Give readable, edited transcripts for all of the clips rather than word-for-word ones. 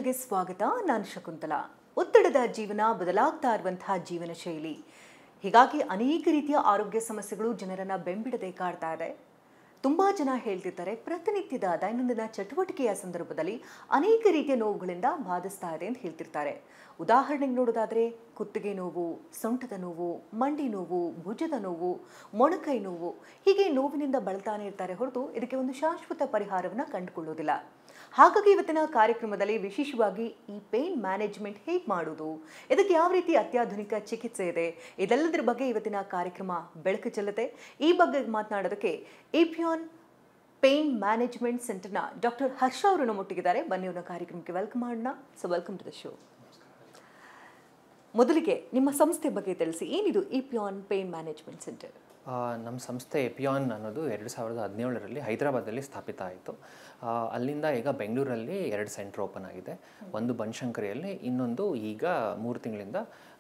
ಚಾನೆಲ್ಗೆ ಸ್ವಾಗತ. ನಾನು ಶಕುಂತಲಾ. ಒತ್ತಡದ ಜೀವನ, ಬದಲಾಗ್ತಾ ಇರುವಂತಹ ಜೀವನ ಶೈಲಿ, ಹೀಗಾಗಿ ಅನೇಕ ರೀತಿಯ ಆರೋಗ್ಯ ಸಮಸ್ಯೆಗಳು ಜನರನ್ನ ಬೆಂಬಿಡದೆ ಕಾಡ್ತಾ ಇದೆ. ತುಂಬಾ ಜನ ಹೇಳ್ತಿರ್ತಾರೆ, ಪ್ರತಿನಿತ್ಯದ ದೈನಂದಿನ ಚಟುವಟಿಕೆಯ ಸಂದರ್ಭದಲ್ಲಿ ಅನೇಕ ರೀತಿಯ ನೋವುಗಳಿಂದ ಬಾಧಿಸ್ತಾ ಇದೆ ಅಂತ ಹೇಳ್ತಿರ್ತಾರೆ. ಉದಾಹರಣೆಗೆ ನೋಡೋದಾದ್ರೆ ಕುತ್ತಿಗೆ ನೋವು, ಸೊಂಟದ ನೋವು, ಮಂಡಿ ನೋವು, ಭುಜದ ನೋವು, ಮೊಣಕೈ ನೋವು, ಹೀಗೆ ನೋವಿನಿಂದ ಬಳಲ್ತಾನೆ ಇರ್ತಾರೆ ಹೊರತು ಇದಕ್ಕೆ ಒಂದು ಶಾಶ್ವತ ಪರಿಹಾರವನ್ನ ಕಂಡುಕೊಳ್ಳೋದಿಲ್ಲ. ಹಾಗಾಗಿ ಇವತ್ತಿನ ಕಾರ್ಯಕ್ರಮದಲ್ಲಿ ವಿಶೇಷವಾಗಿ ಈ ಪೇನ್ ಮ್ಯಾನೇಜ್ಮೆಂಟ್ ಹೇಗೆ ಮಾಡೋದು, ಇದಕ್ಕೆ ಯಾವ ರೀತಿ ಅತ್ಯಾಧುನಿಕ ಚಿಕಿತ್ಸೆ ಇದೆ, ಇದೆಲ್ಲದರ ಬಗ್ಗೆ ಇವತ್ತಿನ ಕಾರ್ಯಕ್ರಮ ಬೆಳಕು ಚೆಲ್ಲುತ್ತೆ. ಈ ಬಗ್ಗೆ ಮಾತನಾಡೋದಕ್ಕೆ ಇಪಿಯಾನ್ ಪೇನ್ ಮ್ಯಾನೇಜ್ಮೆಂಟ್ ಸೆಂಟರ್ನ ಡಾಕ್ಟರ್ ಹರ್ಷ ಅವರು ನಮ್ಮೊಟ್ಟಿಗಿದ್ದಾರೆ. ಬನ್ನಿ ಅವರ ಕಾರ್ಯಕ್ರಮಕ್ಕೆ ವೆಲ್ಕಮ್ ಮಾಡೋಣ. So welcome to the show. ಮೊದಲಿಗೆ ನಿಮ್ಮ ಸಂಸ್ಥೆ ಬಗ್ಗೆ ತಿಳಿಸಿ, ಏನಿದು ಇಪಿಯಾನ್ ಪೇನ್ ಮ್ಯಾನೇಜ್ಮೆಂಟ್ ಸೆಂಟರ್? ನಮ್ಮ ಸಂಸ್ಥೆ ಎಪಿಯಾನ್ ಅನ್ನೋದು 2017ರಲ್ಲಿ ಹೈದರಾಬಾದಲ್ಲಿ ಸ್ಥಾಪಿತ ಆಯಿತು. ಅಲ್ಲಿಂದ ಈಗ ಬೆಂಗಳೂರಲ್ಲಿ 2 ಸೆಂಟರ್ ಓಪನ್ ಆಗಿದೆ. ಒಂದು ಬನಶಂಕರಿಯಲ್ಲಿ, ಇನ್ನೊಂದು ಈಗ 3 ತಿಂಗಳಿಂದ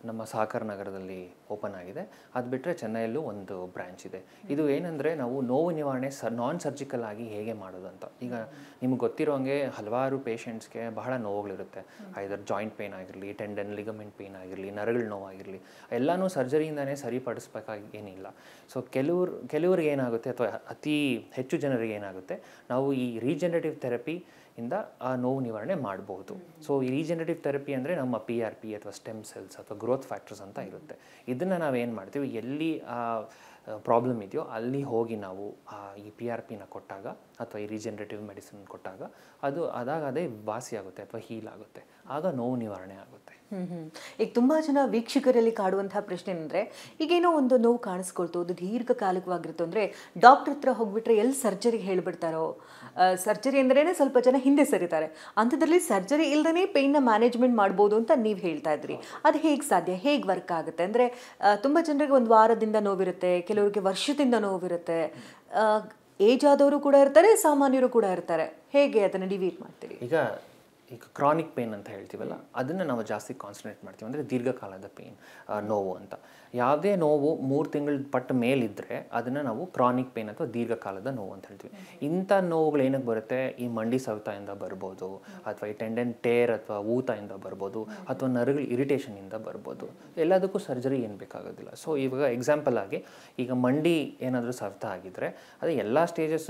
ನಮ್ಮ ಸಹಕಾರ ನಗರದಲ್ಲಿ ಓಪನ್ ಆಗಿದೆ. ಅದು ಬಿಟ್ಟರೆ ಚೆನ್ನೈಯಲ್ಲೂ ಒಂದು ಬ್ರ್ಯಾಂಚ್ ಇದೆ. ಇದು ಏನಂದರೆ, ನಾವು ನೋವು ನಿವಾರಣೆ ನಾನ್ ಸರ್ಜಿಕಲ್ ಆಗಿ ಹೇಗೆ ಮಾಡೋದು ಅಂತ. ಈಗ ನಿಮ್ಗೆ ಗೊತ್ತಿರೋಂಗೆ ಹಲವಾರು ಪೇಷಂಟ್ಸ್ಗೆ ಬಹಳ ನೋವುಗಳಿರುತ್ತೆ. ಐದರ್ ಜಾಯಿಂಟ್ ಪೇನ್ ಆಗಿರಲಿ, ಟೆಂಡನ್ ಲಿಗಮೆಂಟ್ ಪೇನ್ ಆಗಿರಲಿ, ನರಗಳ ನೋವಾಗಿರಲಿ, ಎಲ್ಲನೂ ಸರ್ಜರಿಯಿಂದನೇ ಸರಿಪಡಿಸ್ಬೇಕಾಗಿ ಏನಿಲ್ಲ. ಸೊ ಕೆಲವ್ರಿಗೆ ಏನಾಗುತ್ತೆ, ಅಥವಾ ಅತಿ ಹೆಚ್ಚು ಜನರಿಗೆ ಏನಾಗುತ್ತೆ, ನಾವು ಈ ರೀಜನರೇಟಿವ್ ಥೆರಪಿ ಇಂದ ಆ ನೋವು ನಿವಾರಣೆ ಮಾಡಬಹುದು. ಸೊ ಈ ರೀಜನರೇಟಿವ್ ಥೆರಪಿ ಅಂದರೆ ನಮ್ಮ PRP ಅಥವಾ ಸ್ಟೆಮ್ ಸೆಲ್ಸ್ ಅಥವಾ ಗ್ರೋತ್ ಫ್ಯಾಕ್ಟರ್ಸ್ ಅಂತ ಇರುತ್ತೆ. ಇದನ್ನು ನಾವೇನು ಮಾಡ್ತೀವಿ, ಎಲ್ಲಿ ಪ್ರಾಬ್ಲಮ್ ಇದೆಯೋ ಅಲ್ಲಿ ಹೋಗಿ ನಾವು ಈ PRPನ ಕೊಟ್ಟಾಗ ಅಥವಾ ಈ ರೀಜನರೇಟಿವ್ ಮೆಡಿಸಿನ್ ಕೊಟ್ಟಾಗ ಅದು ಅದೇ ವಾಸಿ ಆಗುತ್ತೆ ಅಥವಾ ಹೀಲ್ ಆಗುತ್ತೆ. ಆಗ ನೋವು ನಿವಾರಣೆ ಆಗುತ್ತೆ. ಈಗ ತುಂಬ ಜನ ವೀಕ್ಷಕರಲ್ಲಿ ಕಾಡುವಂತಹ ಪ್ರಶ್ನೆ ಅಂದರೆ, ಈಗೇನೋ ಒಂದು ನೋವು ಕಾಣಿಸ್ಕೊಳ್ತು, ಅದು ದೀರ್ಘಕಾಲಿಕವಾಗಿರುತ್ತೆ ಅಂದರೆ ಡಾಕ್ಟರ್ ಹತ್ರ ಹೋಗ್ಬಿಟ್ರೆ ಎಲ್ಲಿ ಸರ್ಜರಿಗೆ ಹೇಳಿಬಿಡ್ತಾರೋ, ಸರ್ಜರಿ ಅಂದ್ರೇ ಸ್ವಲ್ಪ ಜನ ಹಿಂದೆ ಸರಿತಾರೆ, ಅಂಥದ್ರಲ್ಲಿ ಸರ್ಜರಿ ಇಲ್ಲದೇ ಪೇಯ್ನ ಮ್ಯಾನೇಜ್ಮೆಂಟ್ ಮಾಡ್ಬೋದು ಅಂತ ನೀವು ಹೇಳ್ತಾ ಇದ್ರಿ. ಅದು ಹೇಗೆ ಸಾಧ್ಯ, ಹೇಗೆ ವರ್ಕ್ ಆಗುತ್ತೆ? ಅಂದರೆ ತುಂಬ ಜನರಿಗೆ ಒಂದು ವಾರದಿಂದ ನೋವಿರುತ್ತೆ, ಕೆಲವರಿಗೆ ವರ್ಷದಿಂದ ನೋವಿರುತ್ತೆ, ಏಜ್ ಆದವರು ಕೂಡ ಇರ್ತಾರೆ, ಸಾಮಾನ್ಯರು ಕೂಡ ಇರ್ತಾರೆ. ಹೇಗೆ ಅದನ್ನು ಡಿವೈಡ್ ಮಾಡ್ತೀರಿ? ಈಗ ಕ್ರಾನಿಕ್ ಪೇನ್ ಅಂತ ಹೇಳ್ತೀವಲ್ಲ, ಅದನ್ನು ನಾವು ಜಾಸ್ತಿ ಕಾನ್ಸಂಟ್ರೇಟ್ ಮಾಡ್ತೀವಿ. ಅಂದರೆ ದೀರ್ಘಕಾಲದ ಪೇನ್, ನೋವು ಅಂತ. ಯಾವುದೇ ನೋವು 3 ತಿಂಗಳ ಪಟ್ಟ ಮೇಲಿದ್ದರೆ ಅದನ್ನು ನಾವು ಕ್ರಾನಿಕ್ ಪೇನ್ ಅಥವಾ ದೀರ್ಘಕಾಲದ ನೋವು ಅಂತ ಹೇಳ್ತೀವಿ. ಇಂಥ ನೋವುಗಳು ಏನಕ್ಕೆ ಬರುತ್ತೆ, ಈ ಮಂಡಿ ಸವೆತದಿಂದ ಬರ್ಬೋದು, ಅಥವಾ ಈ ಟೆಂಡನ್ ಟೇರ್ ಅಥವಾ ಊತದಿಂದ ಬರ್ಬೋದು, ಅಥವಾ ನರಗಳ ಇರಿಟೇಷನಿಂದ ಬರ್ಬೋದು. ಎಲ್ಲದಕ್ಕೂ ಸರ್ಜರಿ ಏನು ಬೇಕಾಗೋದಿಲ್ಲ. ಸೊ ಇವಾಗ ಎಕ್ಸಾಂಪಲ್ ಆಗಿ, ಈಗ ಮಂಡಿ ಏನಾದರೂ ಸವೆತ ಆಗಿದ್ದರೆ ಅದು ಎಲ್ಲ ಸ್ಟೇಜಸ್,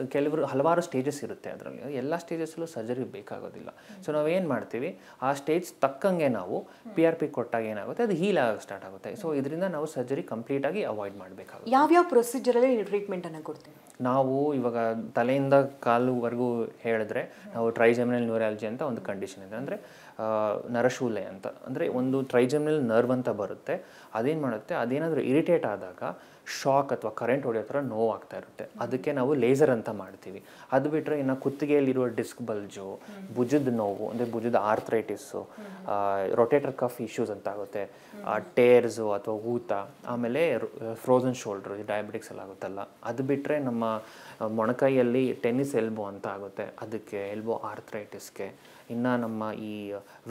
ಹಲವಾರು ಸ್ಟೇಜಸ್ ಇರುತ್ತೆ, ಅದರಲ್ಲಿ ಎಲ್ಲ ಸ್ಟೇಜಸ್ಸಲ್ಲೂ ಸರ್ಜರಿ ಬೇಕಾಗೋದಿಲ್ಲ. ಸೊ ನಾವೇನು ಮಾಡ್ತೀವಿ, ಆ ಸ್ಟೇಜ್ ತಕ್ಕಂಗೆ ನಾವು PRP ಕೊಟ್ಟಾಗ ಏನಾಗುತ್ತೆ, ಅದು ಹೀಲ್ ಆಗೋಕ್ಕೆ ಸ್ಟಾರ್ಟ್ ಆಗುತ್ತೆ. ಸೊ ಇದರಿಂದ ನಾವು ಸರ್ಜರಿ ಕಂಪ್ಲೀಟಾಗಿ ಅವಾಯ್ಡ್ ಮಾಡಬೇಕಾಗುತ್ತೆ. ಯಾವ್ಯಾವ ಪ್ರೊಸೀಜರಲ್ಲಿ ಟ್ರೀಟ್ಮೆಂಟನ್ನು ಕೊಡ್ತೀವಿ? ನಾವು ಇವಾಗ ತಲೆಯಿಂದ ಕಾಲುವರೆಗೂ ಹೇಳಿದ್ರೆ, ನಾವು ಟ್ರೈಜೆಮಿನಲ್ ನ್ಯೂರಾಲಜಿ ಅಂತ ಒಂದು ಕಂಡೀಷನ್ ಇದೆ. ಅಂದರೆ ನರಶೂಲೆ ಅಂತ, ಅಂದರೆ ಒಂದು ಟ್ರೈಜೆಮಿನಲ್ ನರ್ವ್ ಅಂತ ಬರುತ್ತೆ. ಅದೇನು ಮಾಡುತ್ತೆ, ಅದೇನಾದರೂ ಇರಿಟೇಟ್ ಆದಾಗ ಶಾಕ್ ಅಥವಾ ಕರೆಂಟ್ ಹೊಡೆಯೋ ಥರ ನೋವು ಆಗ್ತಾ ಇರುತ್ತೆ. ಅದಕ್ಕೆ ನಾವು ಲೇಸರ್ ಅಂತ ಮಾಡ್ತೀವಿ. ಅದು ಬಿಟ್ಟರೆ ಇನ್ನು ಕುತ್ತಿಗೆಯಲ್ಲಿರುವ ಡಿಸ್ಕ್ ಬಲ್ಜು, ಭುಜದ ನೋವು ಅಂದರೆ ಭುಜದ ಆರ್ಥ್ರೈಟಿಸು, ರೊಟೇಟರ್ ಕಫ್ ಇಶ್ಯೂಸ್ ಅಂತ ಆಗುತ್ತೆ, ಟೇರ್ಸು ಅಥವಾ ಊತ, ಆಮೇಲೆ ಫ್ರೋಝನ್ ಶೋಲ್ಡ್ರು, ಡಯಾಬಿಟಿಕ್ಸ್ ಎಲ್ಲ ಆಗುತ್ತಲ್ಲ ಅದು ಬಿಟ್ಟರೆ ನಮ್ಮ ಮೊಣಕೈಯಲ್ಲಿ ಟೆನ್ನಿಸ್ ಎಲ್ಬೋ ಅಂತ ಆಗುತ್ತೆ, ಅದಕ್ಕೆ ಎಲ್ಬೋ ಆರ್ಥ್ರೈಟಿಸ್ಗೆ. ಇನ್ನು ನಮ್ಮ ಈ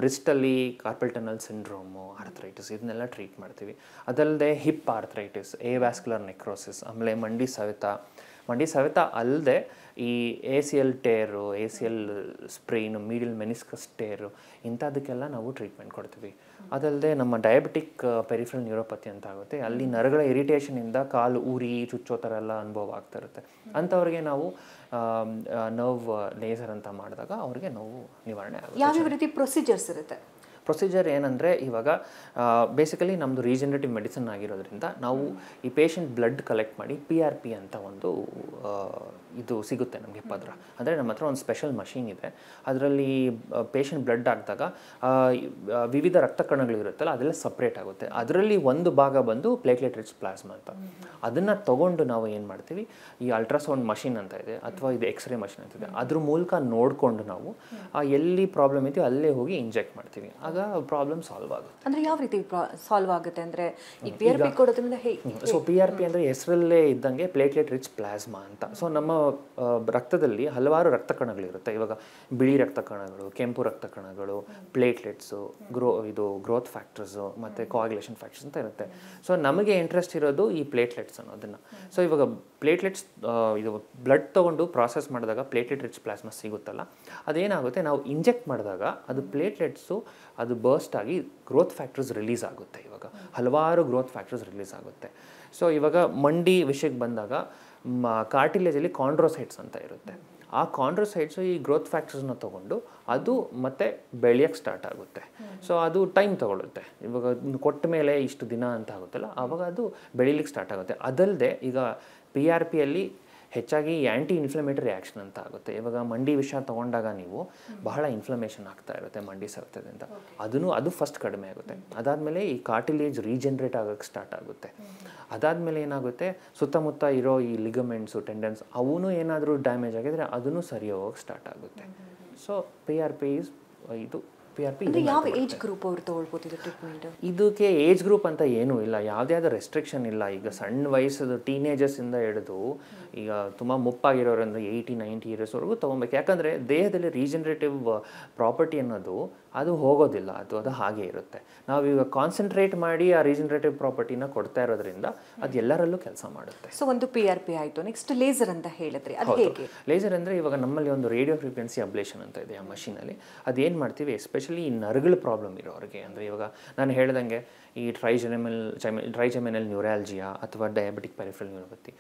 ವ್ರಿಸ್ಟಲ್ಲಿ ಕಾರ್ಪಲ್ ಟನಲ್ ಸಿಂಡ್ರೋಮು, ಆರ್ಥ್ರೈಟಿಸ್, ಇದನ್ನೆಲ್ಲ ಟ್ರೀಟ್ ಮಾಡ್ತೀವಿ. ಅದಲ್ಲದೆ ಹಿಪ್ ಆರ್ಥ್ರೈಟಿಸ್, ವ್ಯಾಸ್ಕ್ಯುಲರ್ ನೆಕ್ರೋಸಿಸ್, ಆಮೇಲೆ ಮಂಡಿ ಸವೆತ ಅಲ್ಲದೆ ಈ ACL tear, ACL ಸ್ಪ್ರೇನು, medial meniscus tear, ಇಂಥದಕ್ಕೆಲ್ಲ ನಾವು ಟ್ರೀಟ್ಮೆಂಟ್ ಕೊಡ್ತೀವಿ. ಅದಲ್ಲದೆ ನಮ್ಮ ಡಯಾಬಿಟಿಕ್ ಪೆರಿಫರಲ್ ನ್ಯೂರೋಪತಿ ಅಂತ ಆಗುತ್ತೆ, ಅಲ್ಲಿ ನರಗಳ ಇರಿಟೇಷನಿಂದ ಕಾಲು ಉರಿ ಚುಚ್ಚೋ ಥರ ಎಲ್ಲ ಅನುಭವ ಆಗ್ತಾ ಇರುತ್ತೆ. ಅಂಥವ್ರಿಗೆ ನಾವು ನರ್ವ್ ಲೇಸರ್ ಅಂತ ಮಾಡಿದಾಗ ಅವ್ರಿಗೆ ನೋವು ನಿವಾರಣೆ ಆಗುತ್ತೆ. ಯಾವ ರೀತಿ ಪ್ರೊಸೀಜರ್ಸ್ ಇರುತ್ತೆ? ಪ್ರೊಸೀಜರ್ ಏನಂದರೆ, ಇವಾಗ ಬೇಸಿಕಲಿ ನಮ್ಮದು ರೀಜನರೇಟಿವ್ ಮೆಡಿಸಿನ್ ಆಗಿರೋದ್ರಿಂದ ನಾವು ಈ ಪೇಷಂಟ್ ಬ್ಲಡ್ ಕಲೆಕ್ಟ್ ಮಾಡಿ PRP ಅಂತ ಒಂದು ಇದು ಸಿಗುತ್ತೆ ನಮಗೆ ಪದ್ರ. ಅಂದರೆ ನಮ್ಮ ಹತ್ರ ಒಂದು ಸ್ಪೆಷಲ್ ಮಷೀನ್ ಇದೆ. ಅದರಲ್ಲಿ ಪೇಷಂಟ್ ಬ್ಲಡ್ ಹಾಕಿದಾಗ ವಿವಿಧ ರಕ್ತ ಕಣಗಳಿರುತ್ತಲ್ಲ, ಅದೆಲ್ಲ ಸಪ್ರೇಟ್ ಆಗುತ್ತೆ. ಅದರಲ್ಲಿ ಒಂದು ಭಾಗ ಬಂದು ಪ್ಲೇಟ್ಲೆಟ್ ರಿಚ್ ಪ್ಲಾಸ್ಮಾ ಅಂತ. ಅದನ್ನು ತೊಗೊಂಡು ನಾವು ಏನು ಮಾಡ್ತೀವಿ, ಈ ಅಲ್ಟ್ರಾಸೌಂಡ್ ಮಷೀನ್ ಅಂತ ಇದೆ, ಅಥವಾ ಇದು ಎಕ್ಸ್ರೇ ಮಷೀನ್ ಅಂತ ಇದೆ, ಅದ್ರ ಮೂಲಕ ನೋಡಿಕೊಂಡು ನಾವು ಎಲ್ಲಿ ಪ್ರಾಬ್ಲಮ್ ಇದೆಯೋ ಅಲ್ಲೇ ಹೋಗಿ ಇಂಜೆಕ್ಟ್ ಮಾಡ್ತೀವಿ. ಆಗ ಪ್ರಾಬ್ಲಮ್ ಸಾಲ್ವ್ ಆಗುತ್ತೆ. ಅಂದರೆ ಯಾವ ರೀತಿ ಸಾಲ್ವ್ ಆಗುತ್ತೆ ಅಂದರೆ ಈ PRP ಕೊಡೋದ್ರಿಂದ ಸೊ PRP ಅಂದರೆ ಹೆಸರಲ್ಲೇ ಇದ್ದಂಗೆ ಪ್ಲೇಟ್ಲೆಟ್ ರಿಚ್ ಪ್ಲಾಸ್ಮಾ ಅಂತ. ಸೊ ನಮ್ಮ ರಕ್ತದಲ್ಲಿ ಹಲವಾರು ರಕ್ತ ಕಣಗಳಿರುತ್ತೆ. ಇವಾಗ ಬಿಳಿ ರಕ್ತ ಕಣಗಳು, ಕೆಂಪು ರಕ್ತ ಕಣಗಳು, ಪ್ಲೇಟ್ಲೆಟ್ಸು, ಗ್ರೋತ್ ಫ್ಯಾಕ್ಟರ್ಸು ಮತ್ತು ಕೋಆಗ್ಯುಲೇಷನ್ ಫ್ಯಾಕ್ಟರ್ಸ್ ಅಂತ ಇರುತ್ತೆ. ಸೊ ನಮಗೆ ಇಂಟ್ರೆಸ್ಟ್ ಇರೋದು ಈ ಪ್ಲೇಟ್ಲೆಟ್ಸ್ ಅನ್ನೋದನ್ನು. ಸೊ ಇವಾಗ ಪ್ಲೇಟ್ಲೆಟ್ಸ್ ಇದು ಬ್ಲಡ್ ತೊಗೊಂಡು ಪ್ರಾಸೆಸ್ ಮಾಡಿದಾಗ ಪ್ಲೇಟ್ಲೆಟ್ ರಿಚ್ ಪ್ಲಾಸ್ಮಾ ಸಿಗುತ್ತಲ್ಲ, ಅದೇನಾಗುತ್ತೆ, ನಾವು ಇಂಜೆಕ್ಟ್ ಮಾಡಿದಾಗ ಅದು ಪ್ಲೇಟ್ಲೆಟ್ಸು ಅದು ಬರ್ಸ್ಟ್ ಆಗಿ ಗ್ರೋತ್ ಫ್ಯಾಕ್ಟರ್ಸ್ ರಿಲೀಸ್ ಆಗುತ್ತೆ. ಇವಾಗ ಹಲವಾರು ಗ್ರೋತ್ ಫ್ಯಾಕ್ಟರ್ಸ್ ರಿಲೀಸ್ ಆಗುತ್ತೆ. ಸೊ ಇವಾಗ ಮಂಡಿ ವಿಷಯಕ್ಕೆ ಬಂದಾಗ ಕಾರ್ಟಿಲೇಜಲ್ಲಿ ಕಾಂಡ್ರೋಸೈಟ್ಸ್ ಅಂತ ಇರುತ್ತೆ. ಆ ಕಾಂಡ್ರೋಸೈಟ್ಸು ಈ ಗ್ರೋತ್ ಫ್ಯಾಕ್ಟರ್ಸ್ನ ತೊಗೊಂಡು ಅದು ಮತ್ತೆ ಬೆಳೆಯೋಕ್ಕೆ ಸ್ಟಾರ್ಟ್ ಆಗುತ್ತೆ. ಸೊ ಅದು ಟೈಮ್ ತೊಗೊಳುತ್ತೆ. ಇವಾಗ ಕೊಟ್ಟ ಮೇಲೆ ಇಷ್ಟು ದಿನ ಅಂತ ಆಗುತ್ತಲ್ಲ, ಆವಾಗ ಅದು ಬೆಳೀಲಿಕ್ಕೆ ಸ್ಟಾರ್ಟ್ ಆಗುತ್ತೆ. ಅದಲ್ಲದೆ ಈಗ PRPಯಲ್ಲಿ ಹೆಚ್ಚಾಗಿ ಆ್ಯಂಟಿ ಇನ್ಫ್ಲಮೇಟರಿ ರಿಯಾಕ್ಷನ್ ಅಂತ ಆಗುತ್ತೆ. ಇವಾಗ ಮಂಡಿ ವಿಷ ತೊಗೊಂಡಾಗ ನೀವು ಬಹಳ ಇನ್ಫ್ಲಮೇಷನ್ ಆಗ್ತಾ ಇರುತ್ತೆ ಮಂಡಿ ಸೆಳೆತದಿಂದ, ಅದು ಫಸ್ಟ್ ಕಡಿಮೆ ಆಗುತ್ತೆ. ಅದಾದಮೇಲೆ ಈ ಕಾರ್ಟಿಲೇಜ್ ರೀಜನ್ರೇಟ್ ಆಗೋಕ್ಕೆ ಸ್ಟಾರ್ಟ್ ಆಗುತ್ತೆ. ಅದಾದಮೇಲೆ ಏನಾಗುತ್ತೆ, ಸುತ್ತಮುತ್ತ ಇರೋ ಈ ಲಿಗಮೆಂಟ್ಸು, ಟೆಂಡನ್ಸ್ ಅವೂ ಏನಾದರೂ ಡ್ಯಾಮೇಜ್ ಆಗಿದ್ರೆ ಅದನ್ನು ಸರಿ ಹೋಗೋಕ್ಕೆ ಸ್ಟಾರ್ಟ್ ಆಗುತ್ತೆ. ಸೊ PRP ಈಸ್ PRP ಯಾವ ಏಜ್ ಗ್ರೂಪ್ ಅವರು ತಗೊಳ್ಬೋದು ಟ್ರೀಟ್ಮೆಂಟ್? ಇದಕ್ಕೆ ಏಜ್ ಗ್ರೂಪ್ ಅಂತ ಏನೂ ಇಲ್ಲ, ಯಾವುದೇ ರೆಸ್ಟ್ರಿಕ್ಷನ್ ಇಲ್ಲ. ಈಗ ಸಣ್ಣ ವಯಸ್ಸದು ಟೀನೇಜರ್ಸಿಂದ ಹಿಡಿದು ಈಗ ತುಂಬ ಮುಪ್ಪಾಗಿರೋರು ಅಂದರೆ 80-90 ಇಯರ್ಸ್ವರೆಗೂ ತೊಗೊಬೇಕು. ಯಾಕಂದರೆ ದೇಹದಲ್ಲಿ ರೀಜನರೇಟಿವ್ ಪ್ರಾಪರ್ಟಿ ಅನ್ನೋದು ಅದು ಹೋಗೋದಿಲ್ಲ, ಅದು ಹಾಗೆ ಇರುತ್ತೆ. ನಾವು ಈಗ ಕಾನ್ಸಂಟ್ರೇಟ್ ಮಾಡಿ ಆ ರೀಜನರೇಟಿವ್ ಪ್ರಾಪರ್ಟಿನ ಕೊಡ್ತಾ ಇರೋದ್ರಿಂದ ಅದು ಎಲ್ಲರಲ್ಲೂ ಕೆಲಸ ಮಾಡುತ್ತೆ. ಸೊ ಒಂದು PRP ಆಯಿತು, ನೆಕ್ಸ್ಟ್ ಲೇಸರ್ ಅಂತ ಹೇಳಿದ್ರಿ, ಅದು ಹೇಗೆ? ಲೇಸರ್ ಅಂದರೆ ಇವಾಗ ನಮ್ಮಲ್ಲಿ ಒಂದು ರೇಡಿಯೋ ಫ್ರೀಕ್ವೆನ್ಸಿ ಅಬ್ಲೇಷನ್ ಅಂತ ಇದೆ ಆ ಮಷೀನಲ್ಲಿ. ಅದೇನು ಮಾಡ್ತೀವಿ, ಎಸ್ಪೆಷಲಿ ಈ ನರಗಳ ಪ್ರಾಬ್ಲಮ್ ಇರೋರಿಗೆ, ಅಂದರೆ ಇವಾಗ ನಾನು ಹೇಳ್ದಂಗೆ ಈ ಟ್ರೈಜೆಮಿನಲ್ ನ್ಯೂರಾಲ್ಜಿಯಾ ಅಥವಾ ಡಯಾಬಿಟಿಕ್ ಪೆರಿಫೆರಲ್ ನ್ಯೂರೋಪತಿ,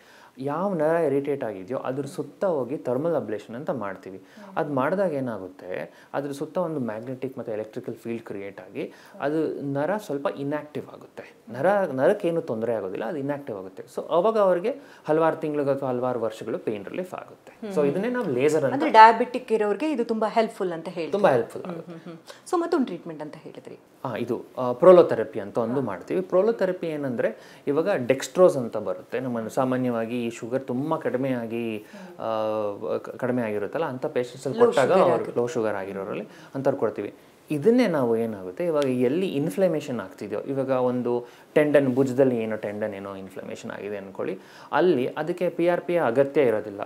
ಯಾವ ನರ ಇರಿಟೇಟ್ ಆಗಿದೆಯೋ ಅದ್ರ ಸುತ್ತ ಹೋಗಿ ಥರ್ಮಲ್ ಅಬ್ಲೇಷನ್ ಅಂತ ಮಾಡ್ತೀವಿ. ಅದು ಮಾಡಿದಾಗ ಏನಾಗುತ್ತೆ, ಅದ್ರ ಸುತ್ತ ಒಂದು ಮ್ಯಾಗ್ನೆಟಿಕ್ ಮತ್ತು ಎಲೆಕ್ಟ್ರಿಕಲ್ ಫೀಲ್ಡ್ ಕ್ರಿಯೇಟ್ ಆಗಿ ಅದು ನರ ಸ್ವಲ್ಪ ಇನ್ಯಾಕ್ಟಿವ್ ಆಗುತ್ತೆ. ನರಕ್ಕೇನು ತೊಂದರೆ ಆಗೋದಿಲ್ಲ, ಅದು ಇನ್ಯಾಕ್ಟಿವ್ ಆಗುತ್ತೆ. ಸೊ ಅವಾಗ ಅವ್ರಿಗೆ ಹಲವಾರು ತಿಂಗಳಿಗೆ ಅಥವಾ ಹಲವಾರು ವರ್ಷಗಳು ಪೇನ್ ರಿಲೀಫ್ ಆಗುತ್ತೆ. ಸೊ ಇದನ್ನೇ ನಾವು ಲೇಸರ್ ಅಂತ. ಅಂದರೆ ಡಯಾಬಿಟಿಕ್ ಇರೋರಿಗೆ ಇದು ತುಂಬ ಹೆಲ್ಪ್ಫುಲ್ ಅಂತ ಹೇಳಿ, ತುಂಬ ಹೆಲ್ಪ್ಫುಲ್ ಆಗುತ್ತೆ. ಸೊ ಮತ್ತೊಂದು ಟ್ರೀಟ್ಮೆಂಟ್ ಅಂತ ಹೇಳಿದ್ರಿ, ಇದು ಪ್ರೋಲೋಥೆರಪಿ ಅಂತ ಒಂದು ಮಾಡ್ತೀವಿ. ಪ್ರೋಲೋಥೆರಪಿ ಏನಂದರೆ ಇವಾಗ ಡೆಕ್ಸ್ಟ್ರೋಸ್ ಅಂತ ಬರುತ್ತೆ. ನಮ್ಮ ಸಾಮಾನ್ಯವಾಗಿ ಈ ಶುಗರ್ ತುಂಬ ಕಡಿಮೆ ಆಗಿರುತ್ತಲ್ಲ, ಅಂಥ ಪೇಷಂಟ್ಸಲ್ಲಿ ಕೊಟ್ಟಾಗ ಅವ್ರು ಲೋ ಶುಗರ್ ಆಗಿರೋರಲ್ಲಿ ಅಂಥವ್ರು ಕೊಡ್ತೀವಿ. ಇದನ್ನೇ ನಾವು ಏನಾಗುತ್ತೆ, ಇವಾಗ ಎಲ್ಲಿ ಇನ್ಫ್ಲಮೇಷನ್ ಆಗ್ತಿದೆಯೋ, ಇವಾಗ ಒಂದು ಟೆಂಡನ್ ಭುಜದಲ್ಲಿ ಟೆಂಡನ್ ಇನ್ಫ್ಲಮೇಷನ್ ಆಗಿದೆ ಅಂದ್ಕೊಳ್ಳಿ, ಅಲ್ಲಿ ಅದಕ್ಕೆ PRP ಅಗತ್ಯ ಇರೋದಿಲ್ಲ.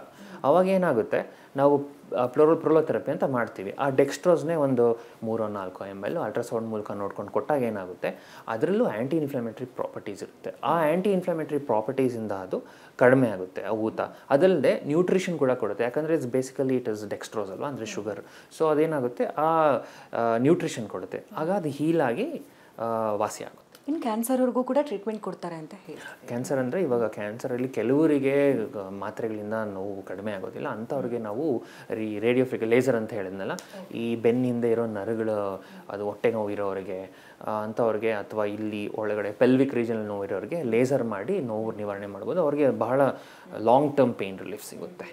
ಅವಾಗ ಏನಾಗುತ್ತೆ, ನಾವು ಪ್ರೋಲೋಥೆರಪಿ ಅಂತ ಮಾಡ್ತೀವಿ. ಆ ಡೆಕ್ಸ್ಟ್ರೋಸ್ನೇ ಒಂದು 3-4 ml ಅಲ್ಟ್ರಾಸೌಂಡ್ ಮೂಲಕ ನೋಡ್ಕೊಂಡು ಕೊಟ್ಟಾಗ ಏನಾಗುತ್ತೆ, ಅದರಲ್ಲೂ ಆ್ಯಂಟಿ ಇನ್ಫ್ಲಮೇಟರಿ ಪ್ರಾಪರ್ಟೀಸ್ ಇರುತ್ತೆ. ಆ ಆ್ಯಂಟಿ ಇನ್ಫ್ಲಮೇಟರಿ ಪ್ರಾಪರ್ಟೀಸಿಂದ ಅದು ಕಡಿಮೆ ಆಗುತ್ತೆ ಆ ಊತ. ಅದಲ್ಲದೆ ನ್ಯೂಟ್ರಿಷನ್ ಕೂಡ ಕೊಡುತ್ತೆ, ಯಾಕಂದರೆ ಬೇಸಿಕಲಿ ಇಟ್ ಇಸ್ ಡೆಕ್ಸ್ಟ್ರೋಸ್ ಅಲ್ವಾ, ಅಂದರೆ ಶುಗರ್. ಸೊ ಅದೇನಾಗುತ್ತೆ, ಆ ನ್ಯೂಟ್ರಿಷನ್ ಕೊಡುತ್ತೆ. ಆಗ ಅದು ಹೀಲಾಗಿ ವಾಸಿ ಆಗುತ್ತೆ. ಇನ್ನು ಕ್ಯಾನ್ಸರ್ವರೆಗೂ ಕೂಡ ಟ್ರೀಟ್ಮೆಂಟ್ ಕೊಡ್ತಾರೆ ಅಂತ ಹೇಳಿ. ಕ್ಯಾನ್ಸರ್ ಅಂದರೆ ಇವಾಗ ಕ್ಯಾನ್ಸರಲ್ಲಿ ಕೆಲವರಿಗೆ ಮಾತ್ರೆಗಳಿಂದ ನೋವು ಕಡಿಮೆ ಆಗೋದಿಲ್ಲ, ಅಂಥವ್ರಿಗೆ ನಾವು ರೇಡಿಯೋ ಲೇಸರ್ ಅಂತ ಹೇಳಿದ್ನಲ್ಲ, ಈ ಬೆನ್ನಿಂದ ಇರೋ ನರಗಳು, ಅದು ಹೊಟ್ಟೆ ನೋವು ಇರೋರಿಗೆ ಅಂಥವ್ರಿಗೆ, ಅಥವಾ ಇಲ್ಲಿ ಒಳಗಡೆ ಪೆಲ್ವಿಕ್ ರೀಜನಲ್ಲಿ ನೋವು ಇರೋರಿಗೆ ಲೇಸರ್ ಮಾಡಿ ನೋವು ನಿವಾರಣೆ ಮಾಡ್ಬೋದು. ಅವ್ರಿಗೆ ಬಹಳ ಲಾಂಗ್ ಟರ್ಮ್ ಪೇನ್ ರಿಲೀಫ್ ಸಿಗುತ್ತೆ.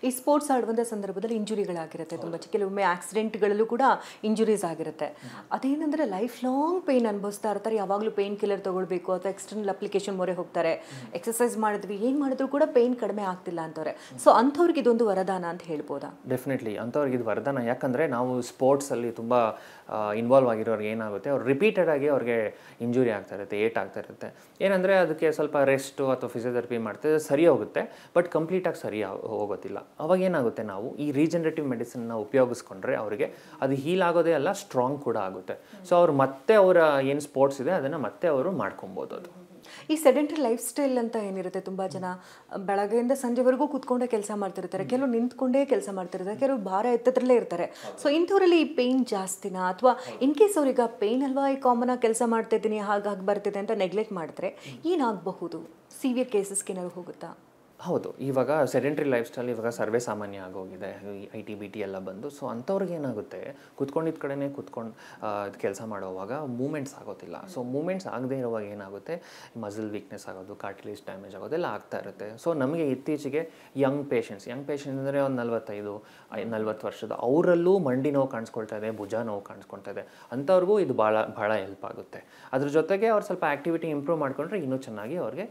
ಈ ಸ್ಪೋರ್ಟ್ಸ್ ಆಡುವಂಥ ಸಂದರ್ಭದಲ್ಲಿ ಇಂಜುರಿಗಳಾಗಿರುತ್ತೆ, ತುಂಬ ಕೆಲವೊಮ್ಮೆ ಆಕ್ಸಿಡೆಂಟ್ಗಳಲ್ಲೂ ಕೂಡ ಇಂಜುರೀಸ್ ಆಗಿರುತ್ತೆ. ಅದೇನೆಂದರೆ ಲೈಫ್ ಲಾಂಗ್ ಪೇನ್ ಅನುಭವಿಸ್ತಾ ಇರ್ತಾರೆ. ಯಾವಾಗಲೂ ಪೇನ್ ಕಿಲ್ಲರ್ ತೊಗೊಳ್ಬೇಕು ಅಥವಾ ಎಕ್ಸ್ಟರ್ನಲ್ ಅಪ್ಲಿಕೇಶನ್ ಮೊರೆ ಹೋಗ್ತಾರೆ. ಎಕ್ಸಸೈಸ್ ಮಾಡಿದ್ವಿ, ಏನು ಮಾಡಿದ್ರು ಕೂಡ ಪೇನ್ ಕಡಿಮೆ ಆಗ್ತಿಲ್ಲ ಅಂತವ್ರೆ. ಸೊ ಅಂಥವ್ರಿಗೆ ಇದೊಂದು ವರದಾನ ಅಂತ ಹೇಳ್ಬೋದಾ? ಡೆಫಿನೆಟ್ಲಿ ಅಂಥವ್ರಿಗೆ ಇದು ವರದಾನ. ಯಾಕಂದರೆ ನಾವು ಸ್ಪೋರ್ಟ್ಸಲ್ಲಿ ತುಂಬ ಇನ್ವಾಲ್ವ್ ಆಗಿರೋರಿಗೆ ಏನಾಗುತ್ತೆ, ಅವ್ರು ರಿಪೀಟೆಡ್ ಆಗಿ ಅವ್ರಿಗೆ ಇಂಜುರಿ ಆಗ್ತಾ ಇರುತ್ತೆ, ಏಟ್ ಆಗ್ತಾ ಇರುತ್ತೆ. ಏನಂದರೆ ಅದಕ್ಕೆ ಸ್ವಲ್ಪ ರೆಸ್ಟು ಅಥವಾ ಫಿಸಿಯೋಥೆರಪಿ ಮಾಡ್ತಿದ್ರೆ ಸರಿ ಹೋಗುತ್ತೆ, ಬಟ್ ಕಂಪ್ಲೀಟಾಗಿ ಸರಿ ಹೋಗೋದಿಲ್ಲ. ಅವಾಗ ಏನಾಗುತ್ತೆ, ನಾವು ಈ ರೀಜನರೇಟಿವ್ ಮೆಡಿಸಿನ್ನ ಉಪಯೋಗಿಸ್ಕೊಂಡ್ರೆ ಅವರಿಗೆ ಅದು ಹೀಲ್ ಆಗೋದೇ ಅಲ್ಲ, ಸ್ಟ್ರಾಂಗ್ ಕೂಡ ಆಗುತ್ತೆ. ಸೊ ಅವ್ರು ಮತ್ತೆ ಅವರ ಏನು ಸ್ಪೋರ್ಟ್ಸ್ ಇದೆ ಅದನ್ನು ಮತ್ತೆ ಅವರು ಮಾಡ್ಕೊಬೋದು. ಅದು ಈ ಸೆಡೆಂಟರಿ ಲೈಫ್ ಸ್ಟೈಲ್ ಅಂತ ಏನಿರುತ್ತೆ, ತುಂಬ ಜನ ಬೆಳಗ್ಗೆಯಿಂದ ಸಂಜೆವರೆಗೂ ಕೂತ್ಕೊಂಡೇ ಕೆಲಸ ಮಾಡ್ತಿರ್ತಾರೆ, ಕೆಲವರು ನಿಂತ್ಕೊಂಡೇ ಕೆಲಸ ಮಾಡ್ತಿರ್ತಾರೆ, ಕೆಲವರು ಭಾರ ಎತ್ತದ್ರಲ್ಲೇ ಇರ್ತಾರೆ. ಸೊ ಇಂಥವರಲ್ಲಿ ಈ ಪೇಯ್ನ್ ಜಾಸ್ತಿನಾ, ಅಥವಾ ಇನ್ ಕೇಸ್ ಅವ್ರಿಗೆ ಪೇಯ್ನ್ ಅಲ್ವಾ ಈ ಕಾಮನ್ ಆಗಿ ಕೆಲಸ ಮಾಡ್ತಿದ್ದೀನಿ ಹಾಗಾಗಿ ಬರ್ತಿದೆ ಅಂತ ನೆಗ್ಲೆಕ್ಟ್ ಮಾಡಿದ್ರೆ ಏನಾಗಬಹುದು? ಸಿವಿಯರ್ ಕೇಸಸ್ಗೆ ಏನಾದ್ರು ಹೋಗುತ್ತಾ? ಹೌದು, ಇವಾಗ ಸೆಡೆಂಟ್ರಿ ಲೈಫ್ ಸ್ಟೈಲ್ ಇವಾಗ ಸರ್ವೇ ಸಾಮಾನ್ಯ ಆಗೋಗಿದೆ, IT BT ಎಲ್ಲ ಬಂದು. ಸೊ ಅಂಥವ್ರಿಗೆ ಏನಾಗುತ್ತೆ, ಕುತ್ಕೊಂಡಿದ್ದ ಕಡೆನೇ ಕುತ್ಕೊಂಡು ಕೆಲಸ ಮಾಡೋವಾಗ ಮೂಮೆಂಟ್ಸ್ ಆಗೋದಿಲ್ಲ. ಸೊ ಮೂಮೆಂಟ್ಸ್ ಆಗದೆ ಇರುವಾಗ ಏನಾಗುತ್ತೆ, ಮಸಲ್ ವೀಕ್ನೆಸ್ ಆಗೋದು, ಕಾರ್ಟಿಲೇಜ್ ಡ್ಯಾಮೇಜ್ ಆಗೋದೆಲ್ಲ ಆಗ್ತಾ ಇರುತ್ತೆ. ಸೊ ನಮಗೆ ಇತ್ತೀಚೆಗೆ ಯಂಗ್ ಪೇಷಂಟ್ಸ್ ಅಂದರೆ ಒಂದು 45-40 ವರ್ಷದ ಅವರಲ್ಲೂ ಮಂಡಿ ನೋವು ಕಾಣಿಸ್ಕೊಳ್ತಾ ಇದೆ, ಭುಜ ನೋವು ಕಾಣಿಸ್ಕೊಳ್ತಾ ಇದೆ. ಅಂಥವ್ರಿಗೂ ಇದು ಭಾಳ ಹೆಲ್ಪ್ ಆಗುತ್ತೆ. ಅದ್ರ ಜೊತೆಗೆ ಅವ್ರು ಸ್ವಲ್ಪ ಆ್ಯಕ್ಟಿವಿಟಿ ಇಂಪ್ರೂವ್ ಮಾಡಿಕೊಂಡ್ರೆ ಇನ್ನೂ ಚೆನ್ನಾಗಿ ಅವ್ರಿಗೆ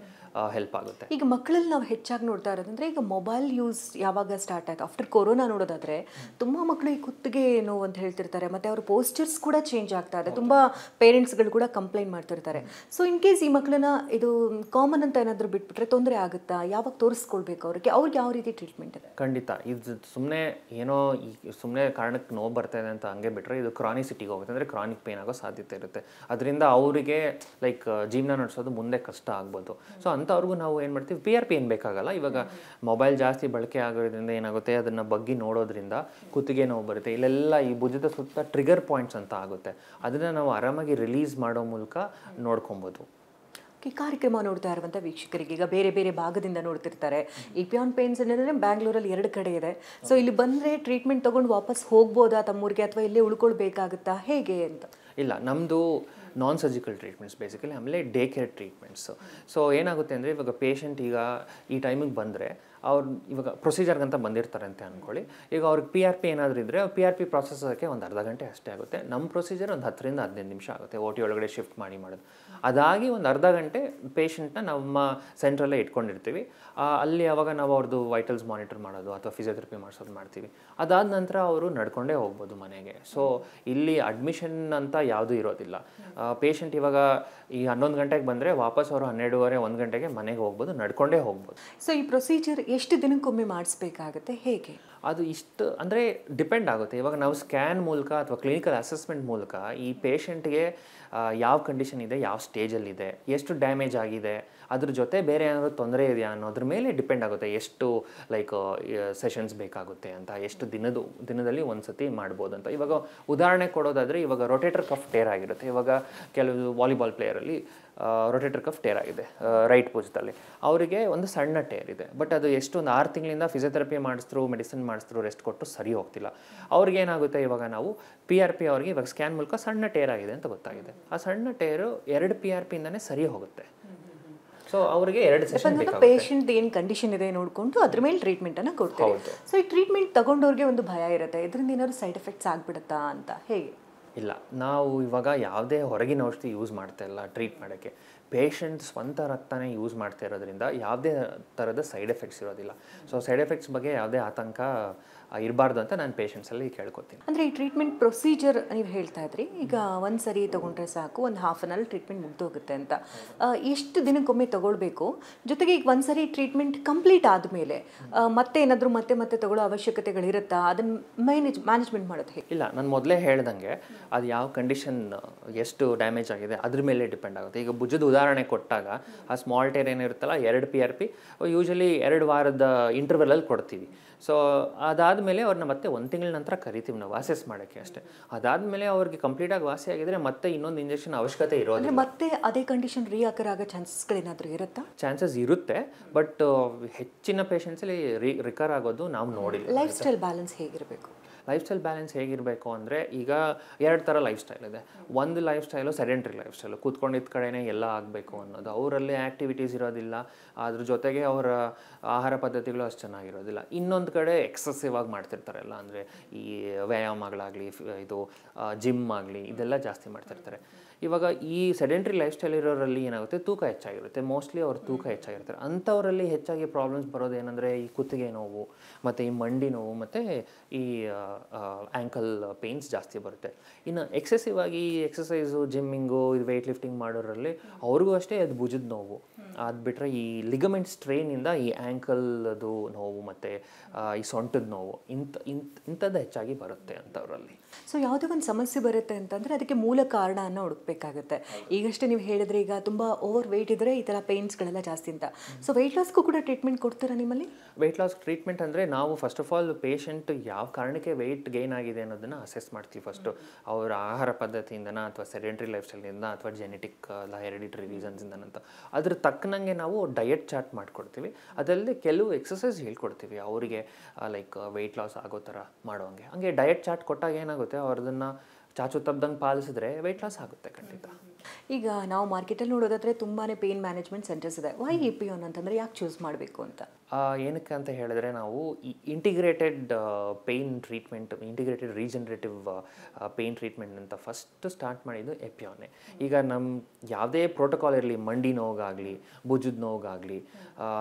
ಹೆಲ್ಪ್ ಆಗುತ್ತೆ. ಈಗ ಮಕ್ಕಳಲ್ಲಿ ನಾವು ಹೆಚ್ಚಾಗಿ ನೋಡ್ತಾ ಇರೋದಂದ್ರೆ ಈಗ ಮೊಬೈಲ್ ಯೂಸ್ ಯಾವಾಗ ಸ್ಟಾರ್ಟ್ ಆಯ್ತು ಆಫ್ಟರ್ ಕೊರೋನಾ ನೋಡೋದಾದ್ರೆ ತುಂಬ ಮಕ್ಕಳು ಈ ಕುತ್ತಿಗೆ ನೋವು ಅಂತ ಹೇಳ್ತಿರ್ತಾರೆ, ಮತ್ತು ಅವ್ರ ಪೋಸ್ಚರ್ಸ್ ಕೂಡ ಚೇಂಜ್ ಆಗ್ತಾ ಇದೆ, ತುಂಬ ಪೇರೆಂಟ್ಸ್ಗಳು ಕೂಡ ಕಂಪ್ಲೇಂಟ್ ಮಾಡ್ತಿರ್ತಾರೆ. ಸೊ ಇನ್ ಕೇಸ್ ಈ ಮಕ್ಕಳನ್ನ ಇದು ಕಾಮನ್ ಅಂತ ಏನಾದರೂ ಬಿಟ್ಬಿಟ್ರೆ ತೊಂದರೆ ಆಗುತ್ತಾ? ಯಾವಾಗ ತೋರಿಸ್ಕೊಳ್ಬೇಕು ಅವ್ರಿಗೆ ಯಾವ ರೀತಿ ಟ್ರೀಟ್ಮೆಂಟ್ ಇದೆ? ಖಂಡಿತ ಇದು ಸುಮ್ಮನೆ ಏನೋ ಈ ಸುಮ್ಮನೆ ಕಾರಣಕ್ಕೆ ನೋವು ಬರ್ತಾ ಇದೆ ಅಂತ ಹಂಗೆ ಬಿಟ್ಟರೆ ಇದು ಕ್ರಾನಿಸಿಟಿಗೆ ಹೋಗುತ್ತೆ, ಅಂದರೆ ಕ್ರಾನಿಕ್ ಪೇನ್ ಆಗೋ ಸಾಧ್ಯತೆ ಇರುತ್ತೆ. ಅದರಿಂದ ಅವರಿಗೆ ಲೈಕ್ ಜೀವನ ನಡೆಸೋದು ಮುಂದೆ ಕಷ್ಟ ಆಗ್ಬೋದು. ಸೊ ಅಂಥವ್ರಿಗೂ ನಾವು ಏನು ಮಾಡ್ತೀವಿ, PRP ಏನು ಬೇಕಾಗಲ್ಲ. ಇವಾಗ ಮೊಬೈಲ್ ಜಾಸ್ತಿ ಬಳಕೆ ಆಗೋದ್ರಿಂದ ಏನಾಗುತ್ತೆ, ಅದನ್ನು ಬಗ್ಗಿ ನೋಡೋದ್ರಿಂದ ಕುತ್ತಿಗೆ ನೋವು ಬರುತ್ತೆ, ಇಲ್ಲೆಲ್ಲ ಈ ಭುಜದ ಸುತ್ತ ಟ್ರಿಗರ್ ಪಾಯಿಂಟ್ಸ್ ಅಂತ ಆಗುತ್ತೆ. ಅದನ್ನು ನಾವು ಆರಾಮಾಗಿ ರಿಲೀಸ್ ಮಾಡೋ ಮೂಲಕ ನೋಡ್ಕೊಬೋದು. ಈ ಕಾರ್ಯಕ್ರಮ ನೋಡ್ತಾ ಇರುವಂಥ ವೀಕ್ಷಕರಿಗೆ ಈಗ ಬೇರೆ ಬೇರೆ ಭಾಗದಿಂದ ನೋಡ್ತಿರ್ತಾರೆ. ಈ ಪಿಯಾನ್ ಪೇನ್ಸ್ ಏನಂದರೆ ಬ್ಯಾಂಗ್ಳೂರಲ್ಲಿ 2 ಕಡೆ ಇದೆ. ಸೊ ಇಲ್ಲಿ ಬಂದರೆ ಟ್ರೀಟ್ಮೆಂಟ್ ತೊಗೊಂಡು ವಾಪಸ್ ಹೋಗ್ಬೋದಾ ತಮ್ಮೂರಿಗೆ, ಅಥವಾ ಇಲ್ಲೇ ಉಳ್ಕೊಳ್ಬೇಕಾಗುತ್ತಾ, ಹೇಗೆ ಅಂತ? ಇಲ್ಲ, ನಮ್ಮದು ನಾನ್ ಸರ್ಜಿಕಲ್ ಟ್ರೀಟ್ಮೆಂಟ್ಸ್ ಬೇಸಿಕಲಿ, ಆಮೇಲೆ ಡೇ ಕೇರ್ ಟ್ರೀಟ್ಮೆಂಟ್ಸು. ಸೊ ಏನಾಗುತ್ತೆ ಅಂದರೆ ಇವಾಗ ಪೇಷಂಟ್ ಈಗ ಈ ಟೈಮಿಗೆ ಬಂದರೆ ಅವ್ರು ಇವಾಗ ಪ್ರೊಸೀಜರ್ಗಂತ ಬಂದಿರ್ತಾರೆ ಅಂತ ಅಂದ್ಕೊಳ್ಳಿ. ಈಗ ಅವ್ರಿಗೆ PRP ಏನಾದರೂ ಇದ್ದರೆ PRP ಪ್ರಾಸೆಸ್ ಅದಕ್ಕೆ ಒಂದು ಅರ್ಧ ಗಂಟೆ ಅಷ್ಟೇ ಆಗುತ್ತೆ. ನಮ್ಮ ಪ್ರೊಸೀಜರ್ ಒಂದು 10 ರಿಂದ 15 ನಿಮಿಷ ಆಗುತ್ತೆ, OT ಒಳಗಡೆ ಶಿಫ್ಟ್ ಮಾಡೋದು. ಅದಾಗಿ ಒಂದು ಅರ್ಧ ಗಂಟೆ ಪೇಷಂಟ್ನ ನಮ್ಮ ಸೆಂಟ್ರಲ್ಲೇ ಇಟ್ಕೊಂಡಿರ್ತೀವಿ. ಅಲ್ಲಿ ಅವಾಗ ನಾವು ಅವ್ರದ್ದು ವೈಟಲ್ಸ್ ಮಾನಿಟರ್ ಮಾಡೋದು ಅಥವಾ ಫಿಸಿಯೋಥೆರಪಿ ಮಾಡಿಸೋದು ಮಾಡ್ತೀವಿ. ಅದಾದ ನಂತರ ಅವರು ನಡ್ಕೊಂಡೇ ಹೋಗ್ಬೋದು ಮನೆಗೆ. ಸೊ ಇಲ್ಲಿ ಅಡ್ಮಿಷನ್ ಅಂತ ಯಾವುದೂ ಇರೋದಿಲ್ಲ. ಪೇಷಂಟ್ ಇವಾಗ ಈ 11 ಗಂಟೆಗೆ ಬಂದರೆ ವಾಪಸ್ ಅವರು 12:30 1 ಗಂಟೆಗೆ ಮನೆಗೆ ಹೋಗ್ಬೋದು, ನಡ್ಕೊಂಡೇ ಹೋಗ್ಬೋದು. ಸೊ ಈ ಪ್ರೊಸೀಜರ್ ಎಷ್ಟು ದಿನಕ್ಕೊಮ್ಮೆ ಮಾಡಿಸ್ಬೇಕಾಗುತ್ತೆ, ಹೇಗೆ? ಅದು ಇಷ್ಟು ಅಂದರೆ ಡಿಪೆಂಡ್ ಆಗುತ್ತೆ. ಇವಾಗ ನಾವು ಸ್ಕ್ಯಾನ್ ಮೂಲಕ ಅಥವಾ ಕ್ಲಿನಿಕಲ್ ಅಸೆಸ್ಮೆಂಟ್ ಮೂಲಕ ಈ ಪೇಷಂಟ್ಗೆ ಯಾವ ಕಂಡೀಷನ್ ಇದೆ, ಯಾವ ಸ್ಟೇಜಲ್ಲಿದೆ, ಎಷ್ಟು ಡ್ಯಾಮೇಜ್ ಆಗಿದೆ, ಅದ್ರ ಜೊತೆ ಬೇರೆ ಏನಾದರೂ ತೊಂದರೆ ಇದೆಯಾ ಅನ್ನೋದ್ರ ಮೇಲೆ ಡಿಪೆಂಡ್ ಆಗುತ್ತೆ. ಎಷ್ಟು ಲೈಕ್ ಸೆಷನ್ಸ್ ಬೇಕಾಗುತ್ತೆ ಅಂತ, ಎಷ್ಟು ದಿನದಲ್ಲಿ ಒಂದು ಸತಿ ಮಾಡ್ಬೋದು ಅಂತ. ಇವಾಗ ಉದಾಹರಣೆ ಕೊಡೋದಾದರೆ, ಇವಾಗ ರೊಟೇಟರ್ ಕಫ್ ಟೇರ್ ಆಗಿರುತ್ತೆ. ಇವಾಗ ಕೆಲವು ವಾಲಿಬಾಲ್ ಪ್ಲೇಯರಲ್ಲಿ ರೊಟೇಟರ್ ಕಫ್ ಟೇರ್ ಆಗಿದೆ ರೈಟ್ ಭುಜದಲ್ಲಿ, ಅವರಿಗೆ ಒಂದು ಸಣ್ಣ ಟೇರ್ ಇದೆ. ಬಟ್ ಅದು ಎಷ್ಟು ಒಂದು 6 ತಿಂಗಳಿಂದ ಫಿಸಿಯೋಥೆರಪಿ ಮಾಡಿಸಿದ್ರು, ಮೆಡಿಸಿನ್ ಮಾಡಿಸಿದ್ರು, ರೆಸ್ಟ್ ಕೊಟ್ಟು ಸರಿ ಹೋಗ್ತಿಲ್ಲ. ಅವ್ರಿಗೇನಾಗುತ್ತೆ, ಇವಾಗ ನಾವು PRP ಅವ್ರಿಗೆ ಇವಾಗ ಸ್ಕ್ಯಾನ್ ಮೂಲಕ ಸಣ್ಣ ಟೇರ್ ಆಗಿದೆ ಅಂತ ಗೊತ್ತಾಗಿದೆ. ಆ ಸಣ್ಣ ಟೇರು 2 PRP ಇಂದಾನೆ ಸರಿ ಹೋಗುತ್ತೆ. ಸೊ ಅವರಿಗೆ 2 ಸೆಷನ್ ಬೇಕಾಗುತ್ತೆ. ಪೇಷಂಟ್ ಏನು ಕಂಡೀಷನ್ ಇದೆ ನೋಡಿಕೊಂಡು ಅದ್ರ ಮೇಲೆ ಟ್ರೀಟ್ಮೆಂಟನ್ನು ಕೊಡ್ತಾರೆ. ಸೊ ಈ ಟ್ರೀಟ್ಮೆಂಟ್ ತಗೊಂಡವ್ರಿಗೆ ಒಂದು ಭಯ ಇರುತ್ತೆ, ಇದರಿಂದ ಏನಾದ್ರು ಸೈಡ್ ಎಫೆಕ್ಟ್ಸ್ ಆಗ್ಬಿಡುತ್ತಾ ಅಂತ, ಹೇಗೆ? ಇಲ್ಲ, ನಾವು ಇವಾಗ ಯಾವುದೇ ಹೊರಗಿನ ಔಷಧಿ ಯೂಸ್ ಮಾಡ್ತಾ ಇಲ್ಲ ಟ್ರೀಟ್ ಮಾಡೋಕ್ಕೆ. ಪೇಷಂಟ್ ಸ್ವಂತ ರಕ್ತನೇ ಯೂಸ್ ಮಾಡ್ತಾ ಇರೋದ್ರಿಂದ ಯಾವುದೇ ಥರದ ಸೈಡ್ ಎಫೆಕ್ಟ್ಸ್ ಇರೋದಿಲ್ಲ. ಸೊ ಸೈಡ್ ಎಫೆಕ್ಟ್ಸ್ ಬಗ್ಗೆ ಯಾವುದೇ ಆತಂಕ ಇರಬಾರ್ದು ಅಂತ ನಾನು ಪೇಷಂಟ್ಸಲ್ಲಿ ಕೇಳ್ಕೊತೀನಿ. ಅಂದರೆ ಈ ಟ್ರೀಟ್ಮೆಂಟ್ ಪ್ರೊಸೀಜರ್ ನೀವು ಹೇಳ್ತಾ ಇದ್ರಿ, ಈಗ ಒಂದು ಸರಿ ತೊಗೊಂಡ್ರೆ ಸಾಕು, ಒಂದು ½ an hour ಟ್ರೀಟ್ಮೆಂಟ್ ಮುಗ್ದೋಗುತ್ತೆ ಅಂತ. ಎಷ್ಟು ದಿನಕ್ಕೊಮ್ಮೆ ತೊಗೊಳ್ಬೇಕು? ಜೊತೆಗೆ ಈಗ ಒಂದು ಸರಿ ಟ್ರೀಟ್ಮೆಂಟ್ ಕಂಪ್ಲೀಟ್ ಆದಮೇಲೆ ಮತ್ತೆ ಏನಾದರೂ ಮತ್ತೆ ತಗೊಳ್ಳೋ ಅವಶ್ಯಕತೆಗಳಿರುತ್ತಾ? ಅದನ್ನು ಮ್ಯಾನೇಜ್ಮೆಂಟ್ ಮಾಡೋದು ಹೇಗೆ? ಇಲ್ಲ, ನಾನು ಮೊದಲೇ ಹೇಳ್ದಂಗೆ ಅದು ಯಾವ ಕಂಡೀಷನ್, ಎಷ್ಟು ಡ್ಯಾಮೇಜ್ ಆಗಿದೆ ಅದ್ರ ಮೇಲೆ ಡಿಪೆಂಡ್ ಆಗುತ್ತೆ. ಈಗ ಭುಜದ ಉದಾಹರಣೆ ಕೊಟ್ಟಾಗ ಆ ಸ್ಮಾಲ್ ಟೇರ್ ಏನಿರುತ್ತಲ್ಲ, 2 PRP ಯೂಶಲಿ 2 ವಾರದ ಇಂಟರ್ವಲಲ್ಲಿ ಕೊಡ್ತೀವಿ. ಸೊ ಅದಾದಮೇಲೆ ಅವ್ರನ್ನ ಮತ್ತೆ 1 ತಿಂಗಳ ನಂತರ ಕರಿತೀವಿ ನಾವು ಅಸೆಸ್ ಮಾಡೋಕ್ಕೆ ಅಷ್ಟೇ. ಅದಾದಮೇಲೆ ಅವ್ರಿಗೆ ಕಂಪ್ಲೀಟಾಗಿ ವಾಸಿ ಆಗಿದ್ರೆ ಮತ್ತೆ ಇನ್ನೊಂದು ಇಂಜೆಕ್ಷನ್ ಅವಶ್ಯಕತೆ ಇರೋದಿಲ್ಲ. ಮತ್ತೆ ಅದೇ ಕಂಡೀಷನ್ ರೀಅಕರ್ ಆಗೋ ಚಾನ್ಸಸ್ಗಳೇನಾದರೂ ಇರುತ್ತಾ? ಚಾನ್ಸಸ್ ಇರುತ್ತೆ, ಬಟ್ ಹೆಚ್ಚಿನ ಪೇಷಂಟ್ಸಲ್ಲಿ ರಿಕರ್ ಆಗೋದು ನಾವು ನೋಡಿಲ್ಲ. ಲೈಫ್ ಸ್ಟೈಲ್ ಬ್ಯಾಲೆನ್ಸ್ ಹೇಗಿರಬೇಕು? ಲೈಫ್ ಸ್ಟೈಲ್ ಬ್ಯಾಲೆನ್ಸ್ ಹೇಗಿರಬೇಕು ಅಂದರೆ, ಈಗ 2 ಥರ ಲೈಫ್ ಸ್ಟೈಲ್ ಇದೆ. ಒಂದು life style sedentary life style, ಕೂತ್ಕೊಂಡಿದ್ದ ಕಡೆನೇ ಎಲ್ಲ ಆಗಬೇಕು ಅನ್ನೋದು. ಅವರಲ್ಲಿ ಆ್ಯಕ್ಟಿವಿಟೀಸ್ ಇರೋದಿಲ್ಲ, ಅದ್ರ ಜೊತೆಗೆ ಅವರ ಆಹಾರ ಪದ್ಧತಿಗಳು ಅಷ್ಟು ಚೆನ್ನಾಗಿರೋದಿಲ್ಲ. ಇನ್ನೊಂದು ಕಡೆ ಎಕ್ಸೆಸಿವ್ ಆಗಿ ಮಾಡ್ತಿರ್ತಾರಲ್ಲ, ಅಂದರೆ ಈ ವ್ಯಾಯಾಮಗಳಾಗಲಿ, ಇದು ಜಿಮ್ ಆಗಲಿ, ಇದೆಲ್ಲ ಜಾಸ್ತಿ ಮಾಡ್ತಿರ್ತಾರೆ. ಇವಾಗ ಈ ಸೆಡೆಂಟ್ರಿ ಲೈಫ್ ಸ್ಟೈಲ್ ಇರೋರಲ್ಲಿ ಏನಾಗುತ್ತೆ, ತೂಕ ಹೆಚ್ಚಾಗಿರುತ್ತೆ. ಮೋಸ್ಟ್ಲಿ ಅವ್ರ ತೂಕ ಹೆಚ್ಚಾಗಿರ್ತಾರೆ. ಅಂಥವರಲ್ಲಿ ಹೆಚ್ಚಾಗಿ ಪ್ರಾಬ್ಲಮ್ಸ್ ಬರೋದು ಏನಂದರೆ ಈ ಕುತ್ತಿಗೆ ನೋವು, ಮತ್ತು ಈ ಮಂಡಿ ನೋವು, ಮತ್ತು ಈ ಆ್ಯಂಕಲ್ ಪೇನ್ಸ್ ಜಾಸ್ತಿ ಬರುತ್ತೆ. ಇನ್ನು ಎಕ್ಸೆಸಿವ್ ಆಗಿ ಎಕ್ಸಸೈಸು, ಜಿಮ್ಮಿಂಗು, ವೆಯ್ಟ್ ಲಿಫ್ಟಿಂಗ್ ಮಾಡೋರಲ್ಲಿ ಅವ್ರಿಗೂ ಅಷ್ಟೇ ಅದು ಭುಜದ ನೋವು. ಅದು ಬಿಟ್ಟರೆ ಈ ಲಿಗಮೆಂಟ್ ಸ್ಟ್ರೈನಿಂದ ಈ ಆ್ಯಂಕಲ್ದು ನೋವು ಮತ್ತು ಈ ಸೊಂಟದ ನೋವು ಇಂಥದ್ದು ಹೆಚ್ಚಾಗಿ ಬರುತ್ತೆ ಅಂಥವರಲ್ಲಿ. ಸೊ ಯಾವುದೇ ಒಂದು ಸಮಸ್ಯೆ ಬರುತ್ತೆ ಅಂತಂದರೆ ಅದಕ್ಕೆ ಮೂಲ ಕಾರಣವನ್ನು ಹುಡುಕಬೇಕಾಗುತ್ತೆ. ಈಗಷ್ಟೇ ನೀವು ಹೇಳಿದ್ರೆ, ಈಗ ತುಂಬ ಓವರ್ ವೆಯ್ಟ್ ಇದ್ದರೆ ಈ ಥರ ಪೇನ್ಸ್ಗಳೆಲ್ಲ ಜಾಸ್ತಿ ಅಂತ. ಸೊ ವೆಯ್ಟ್ ಲಾಸ್ಗೂ ಕೂಡ ಟ್ರೀಟ್ಮೆಂಟ್ ಕೊಡ್ತೀರಾ ನಿಮ್ಮಲ್ಲಿ? ವೆಯ್ಟ್ ಲಾಸ್ ಟ್ರೀಟ್ಮೆಂಟ್ ಅಂದರೆ ನಾವು ಫಸ್ಟ್ ಆಫ್ ಆಲ್ ಪೇಷಂಟ್ ಯಾವ ಕಾರಣಕ್ಕೆ ವೆಯ್ಟ್ ಗೇನ್ ಆಗಿದೆ ಅನ್ನೋದನ್ನು ಅಸೆಸ್ ಮಾಡ್ತೀವಿ. ಫಸ್ಟು ಅವರ ಆಹಾರ ಪದ್ಧತಿಯಿಂದನ, ಅಥವಾ ಸೆಡೆಂಟ್ರಿ ಲೈಫ್ ಸ್ಟೈಲಿಂದ, ಅಥವಾ ಜೆನೆಟಿಕ್ ಹೆರಿಡಿಟರಿ ರೀಸನ್ಸಿಂದ ಅಂತ. ಅದ್ರ ತಕ್ಕನಂಗೆ ನಾವು ಡಯಟ್ ಚಾರ್ಟ್ ಮಾಡಿಕೊಡ್ತೀವಿ. ಅದಲ್ಲದೆ ಕೆಲವು ಎಕ್ಸಸೈಸ್ ಹೇಳ್ಕೊಡ್ತೀವಿ ಅವರಿಗೆ, ಲೈಕ್ ವೆಯ್ಟ್ ಲಾಸ್ ಆಗೋ ಥರ ಮಾಡೋಂಗೆ. ಹಂಗೆ ಡಯಟ್ ಚಾರ್ಟ್ ಕೊಟ್ಟಾಗ ಏನಾಗುತ್ತೆ, ಅವ್ರದನ್ನು ಚಾಚು ತಪ್ಪದಂಗೆ ಪಾಲಿಸಿದ್ರೆ ವೆಯ್ಟ್ ಲಾಸ್ ಆಗುತ್ತೆ ಖಂಡಿತ. ಈಗ ನಾವು ಮಾರ್ಕೆಟಲ್ಲಿ ನೋಡೋದಾದ್ರೆ ತುಂಬಾ ಪೇನ್ ಮ್ಯಾನೇಜ್ಮೆಂಟ್ ಸೆಂಟರ್ಸ್ ಇದೆ. ವೈ ಎಪಿಯೋನ್ ಅಂತಂದರೆ ಯಾಕೆ ಚೂಸ್ ಮಾಡಬೇಕು ಅಂತ? ಏನಕ್ಕೆ ಅಂತ ಹೇಳಿದ್ರೆ ನಾವು ಈ integrated pain treatment, integrated regenerative pain treatment ಅಂತ ಫಸ್ಟ್ ಸ್ಟಾರ್ಟ್ ಮಾಡಿದ್ದು ಎಪಿಯೋನೇ. ಈಗ ನಮ್ಮ ಯಾವುದೇ ಪ್ರೋಟೋಕಾಲ್ ಇರಲಿ, ಮಂಡಿ ನೋವಾಗಲಿ, ಭುಜದ ನೋವಾಗಲಿ,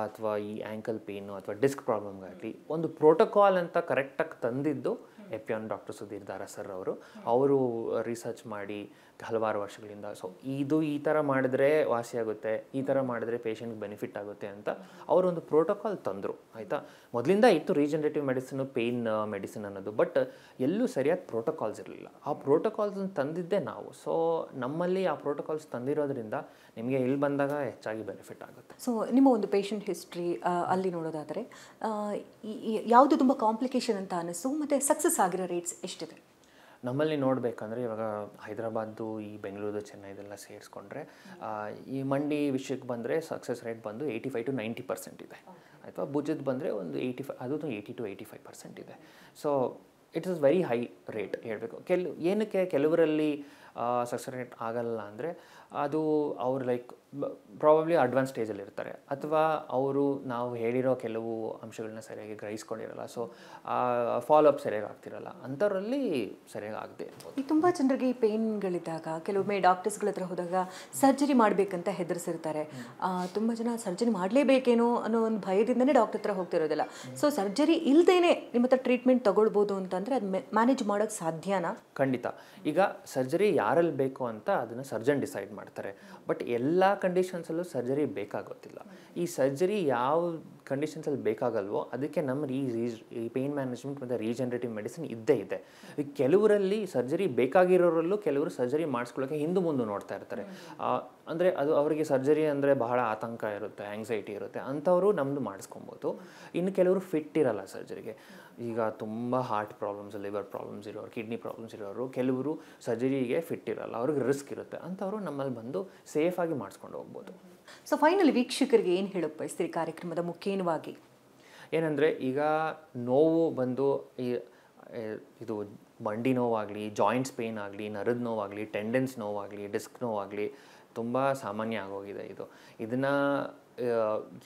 ಅಥವಾ ಈ ಆ್ಯಂಕಲ್ ಪೇಯ್ನು ಅಥವಾ ಡಿಸ್ಕ್ ಪ್ರಾಬ್ಲಮ್ಗಾಗಲಿ, ಒಂದು ಪ್ರೋಟೋಕಾಲ್ ಅಂತ ಕರೆಕ್ಟಾಗಿ ತಂದಿದ್ದು ಎಪಿಯೋನ್ ಡಾಕ್ಟರ್ ಸುಧೀರ್ ದಾರ ಸರ್ ಅವರು ರಿಸರ್ಚ್ ಮಾಡಿ ಹಲವಾರು ವರ್ಷಗಳಿಂದ. ಸೊ ಇದು ಈ ಥರ ಮಾಡಿದ್ರೆ ವಾಸಿಯಾಗುತ್ತೆ, ಈ ಥರ ಮಾಡಿದ್ರೆ ಪೇಷಂಟ್ಗೆ ಬೆನಿಫಿಟ್ ಆಗುತ್ತೆ ಅಂತ ಅವರೊಂದು ಪ್ರೋಟೋಕಾಲ್ ತಂದರು. ಆಯಿತಾ, ಮೊದಲಿಂದ ಇತ್ತು ರೀಜನರೇಟಿವ್ ಮೆಡಿಸಿನ್, ಪೇಯ್ನ್ ಮೆಡಿಸಿನ್ ಅನ್ನೋದು, ಬಟ್ ಎಲ್ಲೂ ಸರಿಯಾದ ಪ್ರೋಟೋಕಾಲ್ಸ್ ಇರಲಿಲ್ಲ. ಆ ಪ್ರೋಟೋಕಾಲ್ಸನ್ನು ತಂದಿದ್ದೇ ನಾವು. ಸೊ ನಮ್ಮಲ್ಲಿ ಆ ಪ್ರೋಟೋಕಾಲ್ಸ್ ತಂದಿರೋದ್ರಿಂದ ನಿಮಗೆ ಇಲ್ಲಿ ಬಂದಾಗ ಹೆಚ್ಚಾಗಿ ಬೆನಿಫಿಟ್ ಆಗುತ್ತೆ. ಸೊ ನಿಮ್ಮ ಒಂದು ಪೇಷಂಟ್ ಹಿಸ್ಟ್ರಿ ಅಲ್ಲಿ ನೋಡೋದಾದರೆ ಯಾವುದು ತುಂಬ ಕಾಂಪ್ಲಿಕೇಶನ್ ಅಂತ ಅನ್ನಿಸ್ತು, ಮತ್ತು ಸಕ್ಸಸ್ ಆಗಿರೋ ರೇಟ್ಸ್ ಎಷ್ಟಿದೆ? ನಮ್ಮಲ್ಲಿ ನೋಡಬೇಕಂದ್ರೆ ಇವಾಗ ಹೈದರಾಬಾದು, ಈ ಬೆಂಗಳೂರು, ಚೆನ್ನೈದೆಲ್ಲ ಸೇರಿಸ್ಕೊಂಡ್ರೆ ಈ ಮಂಡಿ ವಿಷಯಕ್ಕೆ ಬಂದರೆ ಸಕ್ಸಸ್ ರೇಟ್ ಬಂದು 85 to 90% ಇದೆ. ಆಯಿತಾ, ಭುಜದ ಬಂದರೆ ಒಂದು 80 to 85% ಇದೆ. So it is very high rate ಹೇಳಬೇಕು. ಏನಕ್ಕೆ ಕೆಲವರಲ್ಲಿ ಸಕ್ಸಸ್ ರೇಟ್ ಆಗಲ್ಲ ಅಂದರೆ ಅದು ಅವ್ರು ಲೈಕ್ ಪ್ರಾಬಬ್ಲಿ ಅಡ್ವಾನ್ಸ್ ಸ್ಟೇಜಲ್ಲಿ ಇರ್ತಾರೆ, ಅಥವಾ ಅವರು ನಾವು ಹೇಳಿರೋ ಕೆಲವು ಅಂಶಗಳನ್ನ ಸರಿಯಾಗಿ ಗ್ರಹಿಸ್ಕೊಂಡಿರಲ್ಲ. ಸೊ ಫಾಲೋಅಪ್ ಸರಿಯಾಗಿ ಆಗ್ತಿರಲ್ಲ, ಅಂಥವ್ರಲ್ಲಿ ಸರಿಯಾಗಿ ಆಗದೆ ಇರ್ಬೋದು. ಈಗ ತುಂಬ ಜನರಿಗೆ ಈ ಪೇಯ್ನ್ಗಳಿದ್ದಾಗ ಕೆಲವೊಮ್ಮೆ ಡಾಕ್ಟರ್ಸ್ಗಳ ಹತ್ರ ಹೋದಾಗ ಸರ್ಜರಿ ಮಾಡಬೇಕಂತ ಹೆದರಿಸಿರ್ತಾರೆ. ತುಂಬ ಜನ ಸರ್ಜರಿ ಮಾಡಲೇಬೇಕೇನೋ ಅನ್ನೋ ಒಂದು ಭಯದಿಂದನೇ ಡಾಕ್ಟರ್ ಹತ್ರ ಹೋಗ್ತಿರೋದಿಲ್ಲ. ಸೊ ಸರ್ಜರಿ ಇಲ್ಲದೇನೆ ನಿಮ್ಮ ಹತ್ರ ಟ್ರೀಟ್ಮೆಂಟ್ ತೊಗೊಳ್ಬೋದು ಅಂತಂದರೆ ಅದು ಮ್ಯಾನೇಜ್ ಮಾಡೋಕ್ಕೆ ಸಾಧ್ಯನಾ? ಖಂಡಿತ. ಈಗ ಸರ್ಜರಿ ಯಾರಲ್ಲಿ ಬೇಕು ಅಂತ ಅದನ್ನು ಸರ್ಜನ್ ಡಿಸೈಡ್ ಮಾಡ್ತಾರೆ, ಬಟ್ ಎಲ್ಲ ಕಂಡೀಷನ್ಸಲ್ಲೂ ಸರ್ಜರಿ ಬೇಕಾಗೋದಿಲ್ಲ. ಈ ಸರ್ಜರಿ ಯಾವ ಕಂಡೀಷನ್ಸಲ್ಲಿ ಬೇಕಾಗಲ್ವೋ ಅದಕ್ಕೆ ನಮ್ಮ ಈ ಪೇಯ್ನ್ ಮ್ಯಾನೇಜ್ಮೆಂಟ್ ಮತ್ತು ರೀಜನರೇಟಿವ್ ಮೆಡಿಸಿನ್ ಇದ್ದೇ ಇದೆ. ಈಗ ಕೆಲವರಲ್ಲಿ ಸರ್ಜರಿ ಬೇಕಾಗಿರೋರಲ್ಲೂ ಕೆಲವರು ಸರ್ಜರಿ ಮಾಡಿಸ್ಕೊಳ್ಳೋಕ್ಕೆ ಹಿಂದೆ ಮುಂದೆ ನೋಡ್ತಾ ಇರ್ತಾರೆ. ಅಂದರೆ ಅದು ಅವರಿಗೆ ಸರ್ಜರಿ ಅಂದರೆ ಬಹಳ ಆತಂಕ ಇರುತ್ತೆ, ಆ್ಯಂಗ್ಸೈಟಿ ಇರುತ್ತೆ, ಅಂಥವರು ನಮ್ಮದು ಮಾಡಿಸ್ಕೊಬೋದು. ಇನ್ನು ಕೆಲವರು ಫಿಟ್ ಇರಲ್ಲ ಸರ್ಜರಿಗೆ. ಈಗ ತುಂಬ ಹಾರ್ಟ್ ಪ್ರಾಬ್ಲಮ್ಸ್, ಲಿವರ್ ಪ್ರಾಬ್ಲಮ್ಸ್ ಇರೋರು, ಕಿಡ್ನಿ ಪ್ರಾಬ್ಲಮ್ಸ್ ಇರೋರು, ಕೆಲವರು ಸರ್ಜರಿಗೆ ಫಿಟ್ ಇರಲ್ಲ, ಅವ್ರಿಗೆ ರಿಸ್ಕ್ ಇರುತ್ತೆ, ಅಂಥವರು ನಮ್ಮಲ್ಲಿ ಬಂದು ಸೇಫಾಗಿ ಮಾಡಿಸ್ಕೊಂಡು ಹೋಗ್ಬೋದು. ಸೊ ಫೈನಲಿ ವೀಕ್ಷಕರಿಗೆ ಏನು ಹೇಳೋಕ್ಕೆ ಬಯಸ್ತೀರಿ ಕಾರ್ಯಕ್ರಮದ ಮುಖ್ಯವಾಗಿ? ಏನಂದರೆ ಈಗ ನೋವು ಬಂದು ಇದು ಮಂಡಿ ನೋವಾಗಲಿ, ಜಾಯಿಂಟ್ಸ್ ಪೇಯ್ನ್ ಆಗಲಿ, ನರದ ನೋವಾಗಲಿ, ಟೆಂಡೆನ್ಸ್ ನೋವಾಗಲಿ, ಡಿಸ್ಕ್ ನೋವಾಗಲಿ ತುಂಬ ಸಾಮಾನ್ಯ ಆಗೋಗಿದೆ. ಇದನ್ನು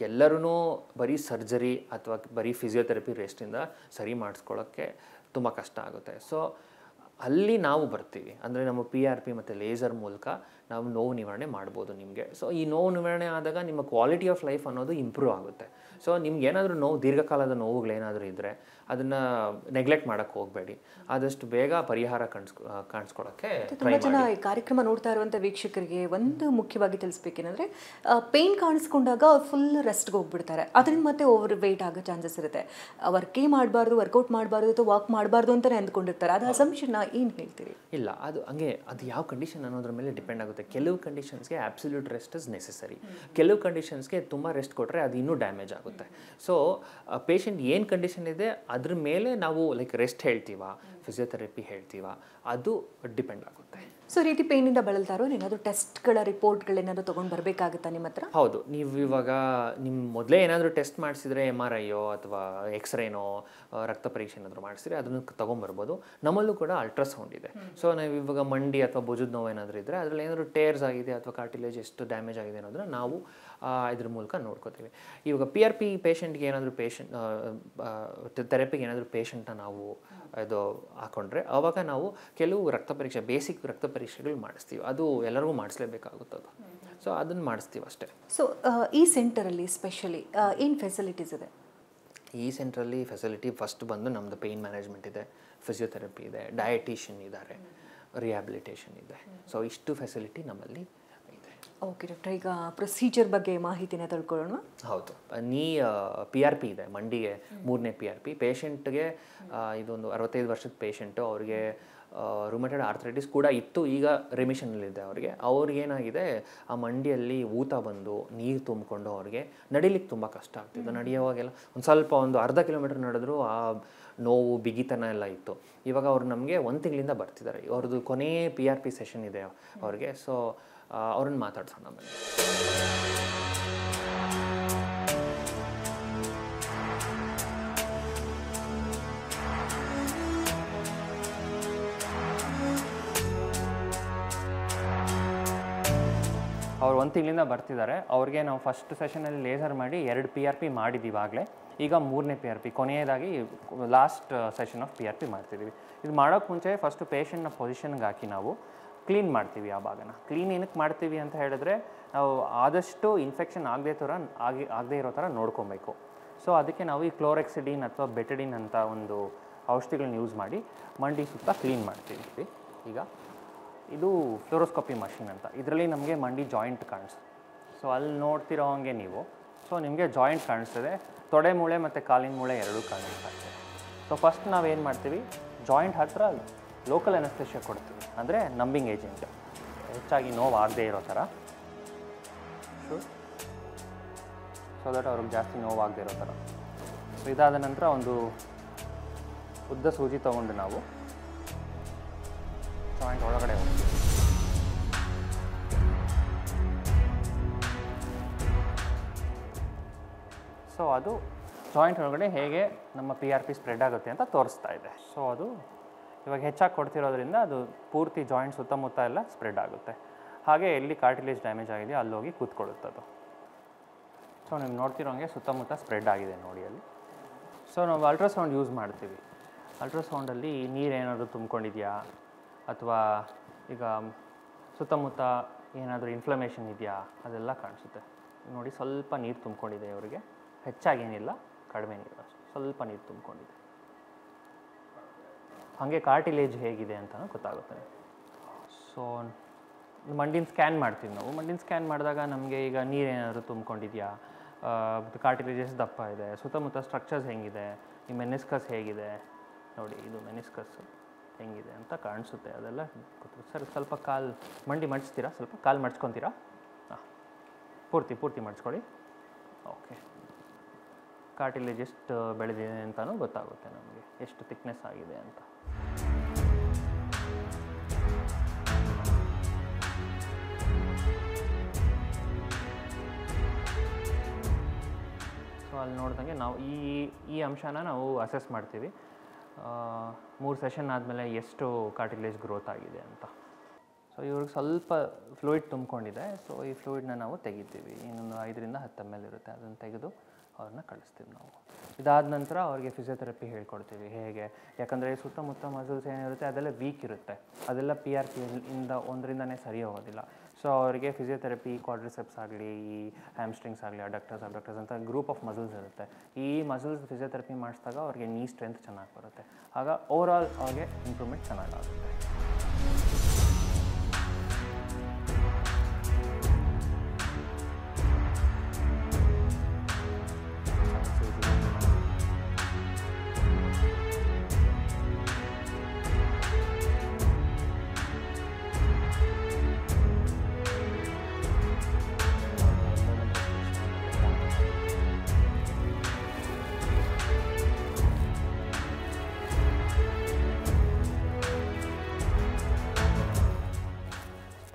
ಎಲ್ಲರೂ ಬರೀ ಸರ್ಜರಿ ಅಥವಾ ಬರೀ ಫಿಸಿಯೋಥೆರಪಿ ರೆಸ್ಟಿಂದ ಸರಿ ಮಾಡಿಸ್ಕೊಳ್ಳೋಕ್ಕೆ ತುಂಬ ಕಷ್ಟ ಆಗುತ್ತೆ. ಸೊ ಅಲ್ಲಿ ನಾವು ಬರ್ತೀವಿ, ಅಂದರೆ ನಮ್ಮ PRP ಮತ್ತು ಲೇಸರ್ ಮೂಲಕ ನಾವು ನೋವು ನಿವಾರಣೆ ಮಾಡ್ಬೋದು ನಿಮಗೆ. ಸೊ ಈ ನೋವು ನಿವಾರಣೆ ಆದಾಗ ನಿಮ್ಮ ಕ್ವಾಲಿಟಿ ಆಫ್ ಲೈಫ್ ಅನ್ನೋದು ಇಂಪ್ರೂವ್ ಆಗುತ್ತೆ. ಸೊ ನಿಮ್ಗೆ ಏನಾದರೂ ನೋವು, ದೀರ್ಘಕಾಲದ ನೋವುಗಳೇನಾದರೂ ಇದ್ದರೆ ಅದನ್ನು ನೆಗ್ಲೆಕ್ಟ್ ಮಾಡೋಕ್ಕೆ ಹೋಗಬೇಡಿ, ಆದಷ್ಟು ಬೇಗ ಪರಿಹಾರ ಕಾಣಿಸ್ಕೊಳ್ಳೋಕ್ಕೆ. ತುಂಬ ಜನ ಈ ಕಾರ್ಯಕ್ರಮ ನೋಡ್ತಾ ಇರುವಂಥ ವೀಕ್ಷಕರಿಗೆ ಒಂದು ಮುಖ್ಯವಾಗಿ ತಿಳಿಸ್ಬೇಕೇನೆಂದರೆ, ಪೇಯ್ನ್ ಕಾಣಿಸ್ಕೊಂಡಾಗ ಅವ್ರು ಫುಲ್ ರೆಸ್ಟ್ಗೆ ಹೋಗ್ಬಿಡ್ತಾರೆ, ಅದರಿಂದ ಮತ್ತೆ ಓವರ್ ವೆಯ್ಟ್ ಆಗೋ ಚಾನ್ಸಸ್ ಇರುತ್ತೆ. ವರ್ಕೇ ಮಾಡಬಾರ್ದು, ವರ್ಕೌಟ್ ಮಾಡಬಾರ್ದು ಅಥವಾ ವಾಕ್ ಮಾಡಬಾರ್ದು ಅಂತಲೇ ಅಂದ್ಕೊಂಡಿರ್ತಾರೆ. ಅದು ಅಸಂಪ್ಷನ್ ಏನು ಹೇಳ್ತೀರಿ? ಇಲ್ಲ, ಅದು ಹಂಗೆ, ಅದು ಯಾವ ಕಂಡೀಷನ್ ಅನ್ನೋದ್ರ ಮೇಲೆ ಡಿಪೆಂಡ್ ಆಗುತ್ತೆ. ಕೆಲವು ಕಂಡೀಷನ್ಸ್ಗೆ ಆಬ್ಸಲ್ಯೂಟ್ ರೆಸ್ಟ್ ಇಸ್ ನೆಸೆಸರಿ, ಕೆಲವು ಕಂಡೀಷನ್ಸ್ಗೆ ತುಂಬ ರೆಸ್ಟ್ ಕೊಟ್ಟರೆ ಅದು ಇನ್ನೂ ಡ್ಯಾಮೇಜ್ ಆಗುತ್ತೆ. ಸೊ ಪೇಷಂಟ್ ಏನು ಕಂಡೀಷನ್ ಇದೆ ಅದ್ರ ಮೇಲೆ ನಾವು ಲೈಕ್ ರೆಸ್ಟ್ ಹೇಳ್ತೀವ, ಫಿಸಿಯೋಥೆರಪಿ ಹೇಳ್ತೀವ, ಅದು ಡಿಪೆಂಡ್ ಆಗುತ್ತೆ. ಸೊ ರೀತಿ ಪೇಯ್ನಿಂದ ಬಳಲ್ತಾರೋ ಏನಾದರೂ ಟೆಸ್ಟ್ಗಳ ರಿಪೋರ್ಟ್ಗಳೇನಾದರೂ ತೊಗೊಂಡು ಬರಬೇಕಾಗುತ್ತಾ ನಿಮ್ಮ ಹತ್ರ? ಹೌದು, ನೀವು ಇವಾಗ ನಿಮ್ಮ ಮೊದಲೇ ಏನಾದರೂ ಟೆಸ್ಟ್ ಮಾಡಿಸಿದ್ರೆ MRIಯೋ ಅಥವಾ ಎಕ್ಸ್ರೇನೋ, ರಕ್ತ ಪರೀಕ್ಷೆ ಏನಾದರೂ ಮಾಡಿಸಿದ್ರೆ ಅದನ್ನು ತೊಗೊಂಬರ್ಬೋದು. ನಮ್ಮಲ್ಲೂ ಕೂಡ ಅಲ್ಟ್ರಾಸೌಂಡ್ ಇದೆ. ಸೊ ನಾವು ಇವಾಗ ಮಂಡಿ ಅಥವಾ ಭುಜದ ನೋವು ಏನಾದರೂ ಇದ್ದರೆ ಅದರಲ್ಲಿ ಏನಾದರೂ ಟೇರ್ಸ್ ಆಗಿದೆ ಅಥವಾ ಕಾರ್ಟಿಲೇಜ್ ಎಷ್ಟು ಡ್ಯಾಮೇಜ್ ಆಗಿದೆ ಅನ್ನೋದನ್ನ ನಾವು ಇದ್ರ ಮೂಲಕ ನೋಡ್ಕೋತೀವಿ. ಇವಾಗ PRP ಪೇಷಂಟ್ಗೆ ಏನಾದರೂ ಥೆರಪಿಗೆ ಏನಾದರೂ ಪೇಷಂಟ್ನ ನಾವು ಇದು ಹಾಕೊಂಡ್ರೆ ಆವಾಗ ನಾವು ಕೆಲವು ರಕ್ತ ಪರೀಕ್ಷೆ, ಬೇಸಿಕ್ ರಕ್ತ ಪರೀಕ್ಷೆಗಳು ಮಾಡಿಸ್ತೀವಿ. ಅದು ಎಲ್ಲರಿಗೂ ಮಾಡಿಸ್ಲೇಬೇಕಾಗುತ್ತೆ ಅದು. ಸೊ ಅದನ್ನು ಮಾಡಿಸ್ತೀವಿ ಅಷ್ಟೇ. ಸೊ ಈ ಸೆಂಟರಲ್ಲಿ ಸ್ಪೆಷಲಿ ಏನು ಫೆಸಿಲಿಟೀಸ್ ಇದೆ? ಈ ಸೆಂಟ್ರಲ್ಲಿ ಫೆಸಿಲಿಟಿ ಫಸ್ಟ್ ಬಂದು ನಮ್ಮದು ಪೇಯ್ನ್ ಮ್ಯಾನೇಜ್ಮೆಂಟ್ ಇದೆ, ಫಿಸಿಯೋಥೆರಪಿ ಇದೆ, ಡಯಟಿಷಿಯನ್ ಇದ್ದಾರೆ, ರಿಹ್ಯಾಬಿಲಿಟೇಷನ್ ಇದೆ. ಸೊ ಇಷ್ಟು ಫೆಸಿಲಿಟಿ ನಮ್ಮಲ್ಲಿ ಇದೆ. ಓಕೆ ಡಾಕ್ಟರ್, ಈಗ ಪ್ರೊಸೀಜರ್ ಬಗ್ಗೆ ಮಾಹಿತಿನ ತಿಳ್ಕೊಳ್ಳೋಣ. ಹೌದು, PRP ಇದೆ ಮಂಡಿಗೆ, 3ನೇ PRP ಪೇಷಂಟ್ಗೆ. ಇದೊಂದು 65 ವರ್ಷದ ಪೇಷಂಟು, ಅವ್ರಿಗೆ ರುಮಟೆಡ್ ಆರ್ಥರೈಟಿಸ್ ಕೂಡ ಇತ್ತು, ಈಗ ರಿಮಿಷನಲ್ಲಿದೆ ಅವ್ರಿಗೇನಾಗಿದೆ, ಆ ಮಂಡಿಯಲ್ಲಿ ಊತ ಬಂದು ನೀರು ತುಂಬಿಕೊಂಡು ಅವ್ರಿಗೆ ನಡಿಲಿಕ್ಕೆ ತುಂಬ ಕಷ್ಟ ಆಗ್ತಿತ್ತು. ನಡೆಯುವಾಗೆಲ್ಲ ಒಂದು ಅರ್ಧ ಕಿಲೋಮೀಟರ್ ನಡೆದ್ರು ಆ ನೋವು, ಬಿಗಿತನ ಎಲ್ಲ ಇತ್ತು. ಇವಾಗ ಅವ್ರು ನಮಗೆ 1 ತಿಂಗಳಿಂದ ಬರ್ತಿದ್ದಾರೆ. ಅವ್ರದ್ದು ಕೊನೆ PRP ಸೆಷನ್ ಇದೆ ಅವ್ರಿಗೆ. ಸೊ ಅವ್ರನ್ನ ಮಾತಾಡ್ಸೋಣ ಬನ್ನಿ. 1 ತಿಂಗಳಿಂದ ಬರ್ತಿದ್ದಾರೆ. ಅವ್ರಿಗೆ ನಾವು ಫಸ್ಟ್ ಸೆಷನಲ್ಲಿ ಲೇಸರ್ ಮಾಡಿ 2 PRP ಮಾಡಿದ್ದೀವಿ ಆಗಲೇ. ಈಗ 3ನೇ PRP ಕೊನೆಯದಾಗಿ ಲಾಸ್ಟ್ ಸೆಷನ್ ಆಫ್ PRP ಮಾಡ್ತಿದ್ದೀವಿ. ಇದು ಮಾಡೋಕ್ಕೆ ಮುಂಚೆ ಫಸ್ಟು ಪೇಷಂಟ್ನ ಪೊಸಿಷನ್ಗೆ ಹಾಕಿ ನಾವು ಕ್ಲೀನ್ ಮಾಡ್ತೀವಿ ಆ ಭಾಗನ. ಕ್ಲೀನ್ ಏನಕ್ಕೆ ಮಾಡ್ತೀವಿ ಅಂತ ಹೇಳಿದ್ರೆ ನಾವು ಆದಷ್ಟು ಇನ್ಫೆಕ್ಷನ್ ಆಗದೇ ಇರೋ ಥರ ನೋಡ್ಕೊಬೇಕು. ಸೊ ಅದಕ್ಕೆ ನಾವು ಈ ಕ್ಲೋರೆಕ್ಸಿಡಿನ್ ಅಥವಾ ಬೆಟಡಿನ್ ಅಂತ ಒಂದು ಔಷಧಿಗಳನ್ನ ಯೂಸ್ ಮಾಡಿ ಮಂಡಿ ಸುತ್ತ ಕ್ಲೀನ್ ಮಾಡ್ತೀವಿ. ಈಗ ಇದು ಫ್ಲೋರೋಸ್ಕೋಪಿ ಮಷಿನ್ ಅಂತ. ಇದರಲ್ಲಿ ನಮಗೆ ಮಂಡಿ ಜಾಯಿಂಟ್ ಕಾಣಿಸುತ್ತೆ. ಸೊ ಅಲ್ಲಿ ನೋಡ್ತಿರೋ ಹಂಗೆ ನೀವು ನಿಮಗೆ ಜಾಯಿಂಟ್ ಕಾಣಿಸ್ತದೆ, ತೊಡೆ ಮೂಳೆ ಮತ್ತು ಕಾಲಿನ ಮೂಳೆ ಎರಡೂ ಕಾಣಿಸ್ತಾರೆ. ಸೊ ಫಸ್ಟ್ ನಾವೇನು ಮಾಡ್ತೀವಿ, ಜಾಯಿಂಟ್ ಹತ್ತಿರ ಲೋಕಲ್ ಅನಸ್ತೇಷಿಯಾ ಕೊಡ್ತೀವಿ, ಅಂದರೆ ನಂಬಿಂಗ್ ಏಜೆಂಟ್, ಹೆಚ್ಚಾಗಿ ನೋವು ಆಗದೇ ಇರೋ ಥರ. ಸೊ ದಟ್ ಅವ್ರಿಗೆ ಜಾಸ್ತಿ ನೋವಾಗದೇ ಇರೋ ಥರ. ಸೊ ಇದಾದ ನಂತರ ಒಂದು ಉದ್ದ ಸೂಜಿ ತೊಗೊಂಡು ನಾವು ಜಾಯಿಂಟ್ ಒಳಗಡೆ ಹೋಗ್ತೀವಿ. ಸೊ ಅದು ಜಾಯಿಂಟ್ ಒಳಗಡೆ ಹೇಗೆ ನಮ್ಮ PRP ಸ್ಪ್ರೆಡ್ ಆಗುತ್ತೆ ಅಂತ ತೋರಿಸ್ತಾ ಇದೆ. ಸೊ ಅದು ಇವಾಗ ಹೆಚ್ಚಾಗಿ ಕೊಡ್ತಿರೋದ್ರಿಂದ ಅದು ಪೂರ್ತಿ ಜಾಯಿಂಟ್ ಸುತ್ತಮುತ್ತ ಎಲ್ಲ ಸ್ಪ್ರೆಡ್ ಆಗುತ್ತೆ. ಹಾಗೆ ಎಲ್ಲಿ ಕಾರ್ಟಿಲೇಜ್ ಡ್ಯಾಮೇಜ್ ಆಗಿದೆಯೋ ಅಲ್ಲಿ ಹೋಗಿ ಕೂತ್ಕೊಳ್ಳುತ್ತೆ ಅದು. ಸೊ ನೀವು ನೋಡ್ತಿರೋಂಗೆ ಸುತ್ತಮುತ್ತ ಸ್ಪ್ರೆಡ್ ಆಗಿದೆ ನೋಡಿ ಅಲ್ಲಿ. ಸೊ ನಾವು ಅಲ್ಟ್ರಾಸೌಂಡ್ ಯೂಸ್ ಮಾಡ್ತೀವಿ. ಅಲ್ಟ್ರಾಸೌಂಡಲ್ಲಿ ನೀರೇನಾದರೂ ತುಂಬ್ಕೊಂಡಿದೆಯಾ ಅಥವಾ ಈಗ ಸುತ್ತಮುತ್ತ ಏನಾದರೂ ಇನ್ಫ್ಲಮೇಷನ್ ಇದೆಯಾ ಅದೆಲ್ಲ ಕಾಣಿಸುತ್ತೆ ನೋಡಿ. ಸ್ವಲ್ಪ ನೀರು ತುಂಬ್ಕೊಂಡಿದೆ ಇವರಿಗೆ, ಹೆಚ್ಚಾಗೇನಿಲ್ಲ, ಕಡಿಮೆ ನೀರು, ಸ್ವಲ್ಪ ನೀರು ತುಂಬ್ಕೊಂಡಿದೆ. ಹಾಗೆ ಕಾರ್ಟಿಲೇಜ್ ಹೇಗಿದೆ ಅಂತ ಗೊತ್ತಾಗುತ್ತೆ. ಸೊ ಮಂಡಿನ ಸ್ಕ್ಯಾನ್ ಮಾಡ್ತೀವಿ ನಾವು. ಮಂಡಿನ ಸ್ಕ್ಯಾನ್ ಮಾಡಿದಾಗ ನಮಗೆ ಈಗ ನೀರೇನಾದರೂ ತುಂಬ್ಕೊಂಡಿದೆಯಾ, ಮತ್ತು ಕಾರ್ಟಿಲೇಜಸ್ ದಪ್ಪ ಇದೆ, ಸುತ್ತಮುತ್ತ ಸ್ಟ್ರಕ್ಚರ್ಸ್ ಹೆಂಗಿದೆ, ಈ ಮೆನಿಸ್ಕಸ್ ಹೇಗಿದೆ ನೋಡಿ, ಇದು ಮೆನಿಸ್ಕಸ್ ಹೆಂಗಿದೆ ಅಂತ ಕಾಣಿಸುತ್ತೆ. ಅದೆಲ್ಲ ಗೊತ್ತು. ಸರ್ ಸ್ವಲ್ಪ ಮಂಡಿ ಮಡಿಸ್ತೀರಾ, ಸ್ವಲ್ಪ ಕಾಲು ಮಡ್ಚ್ಕೊತೀರಾ? ಹಾಂ, ಪೂರ್ತಿ ಮಡ್ಚ್ಕೊಳ್ಳಿ. ಓಕೆ, ಕಾರ್ಟಿಲೇಜ್ ಎಷ್ಟು ಬೆಳೆದಿದೆ ಅಂತಲೂ ಗೊತ್ತಾಗುತ್ತೆ ನಮಗೆ, ಎಷ್ಟು ಥಿಕ್ನೆಸ್ ಆಗಿದೆ ಅಂತ. ಸೊ ಅಲ್ಲಿ ನೋಡಿದಂಗೆ ನಾವು ಈ ಅಂಶನ ನಾವು ಅಸೆಸ್ ಮಾಡ್ತೀವಿ. 3 ಸೆಷನ್ ಆದಮೇಲೆ ಎಷ್ಟು ಕಾರ್ಟಿಲೇಜ್ ಗ್ರೋತ್ ಆಗಿದೆ ಅಂತ. ಸೊ ಇವ್ರಿಗೆ ಸ್ವಲ್ಪ ಫ್ಲೂಯಿಡ್ ತುಂಬ್ಕೊಂಡಿದೆ. ಸೊ ಈ ಫ್ಲೂಯಿಡ್ನ ನಾವು ತೆಗಿತೀವಿ. ಇನ್ನೊಂದು 5ರಿಂದ 10 ml ಇರುತ್ತೆ, ಅದನ್ನು ತೆಗೆದು ಅವ್ರನ್ನ ಕಳಿಸ್ತೀವಿ ನಾವು. ಇದಾದ ನಂತರ ಅವ್ರಿಗೆ ಫಿಸಿಯೋಥೆರಪಿ ಹೇಳ್ಕೊಡ್ತೀವಿ ಹೇಗೆ, ಯಾಕಂದರೆ ಸುತ್ತಮುತ್ತ ಮಸಲ್ಸ್ ಏನಿರುತ್ತೆ ಅದೆಲ್ಲ ವೀಕ್ ಇರುತ್ತೆ, ಅದೆಲ್ಲ PRP ಇಂದ ಒಂದರಿಂದನೇ ಸರಿ ಹೋಗೋದಿಲ್ಲ. ಸೊ ಅವರಿಗೆ ಫಿಸಿಯೋಥೆರಪಿ, ಕ್ವಾಡ್ರಿಸೆಪ್ಸ್ ಆಗಲಿ, ಈ ಹ್ಯಾಮ್ಸ್ಟ್ರಿಂಗ್ಸ್ ಆಗಲಿ, ಅಡಕ್ಟರ್ಸ್ ಅಂತ ಗ್ರೂಪ್ ಆಫ್ ಮಸಲ್ಸ್ ಇರುತ್ತೆ. ಈ ಮಸಲ್ಸ್ ಫಿಸಿಯೋಥೆರಪಿ ಮಾಡಿಸಿದಾಗ ಅವ್ರಿಗೆ ನೀ ಸ್ಟ್ರೆಂತ್ ಚೆನ್ನಾಗಿ ಬರುತ್ತೆ. ಆಗ ಓವರಾಲ್ ಅವ್ರಿಗೆ ಇಂಪ್ರೂವ್ಮೆಂಟ್ ಚೆನ್ನಾಗಾಗುತ್ತೆ.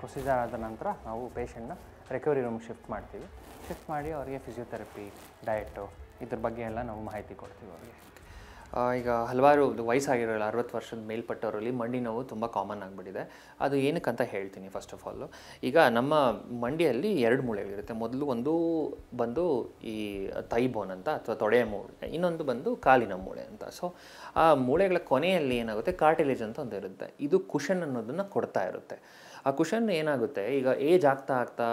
ಪ್ರೊಸೀಜರ್ ಆದ ನಂತರ ನಾವು ಪೇಷಂಟ್ನ ರಿಕವರಿ ರೂಮ್ ಶಿಫ್ಟ್ ಮಾಡ್ತೀವಿ. ಶಿಫ್ಟ್ ಮಾಡಿ ಅವರಿಗೆ ಫಿಸಿಯೋಥೆರಪಿ, ಡಯಟು ಇದ್ರ ಬಗ್ಗೆ ಎಲ್ಲ ನಾವು ಮಾಹಿತಿ ಕೊಡ್ತೀವಿ ಅವರಿಗೆ. ಈಗ ಹಲವಾರು ವಯಸ್ಸಾಗಿರೋಲ್ಲ 60 ವರ್ಷದ ಮೇಲ್ಪಟ್ಟವರಲ್ಲಿ ಮಂಡಿ ನೋವು ತುಂಬ ಕಾಮನ್ ಆಗಿಬಿಟ್ಟಿದೆ. ಅದು ಏನಕ್ಕಂತ ಹೇಳ್ತೀನಿ. ಫಸ್ಟ್ ಆಫ್ ಆಲು, ಈಗ ನಮ್ಮ ಮಂಡಿಯಲ್ಲಿ 2 ಮೂಳೆಗಳಿರುತ್ತೆ. ಮೊದಲು ಒಂದು ಬಂದು ಈ ಥೈ ಬೋನ್ ಅಂತ ಅಥವಾ ತೊಡೆಯ ಮೂಳೆ, ಇನ್ನೊಂದು ಬಂದು ಕಾಲಿನ ಮೂಳೆ ಅಂತ. ಸೊ ಆ ಮೂಳೆಗಳ ಕೊನೆಯಲ್ಲಿ ಏನಾಗುತ್ತೆ, ಕಾರ್ಟಿಲೇಜ್ ಅಂತ ಒಂದು ಇರುತ್ತೆ. ಇದು ಕುಷನ್ ಅನ್ನೋದನ್ನು ಕೊಡ್ತಾ ಇರುತ್ತೆ. ಆ ಕುಷನ್ ಏನಾಗುತ್ತೆ, ಈಗ ಏಜ್ ಆಗ್ತಾ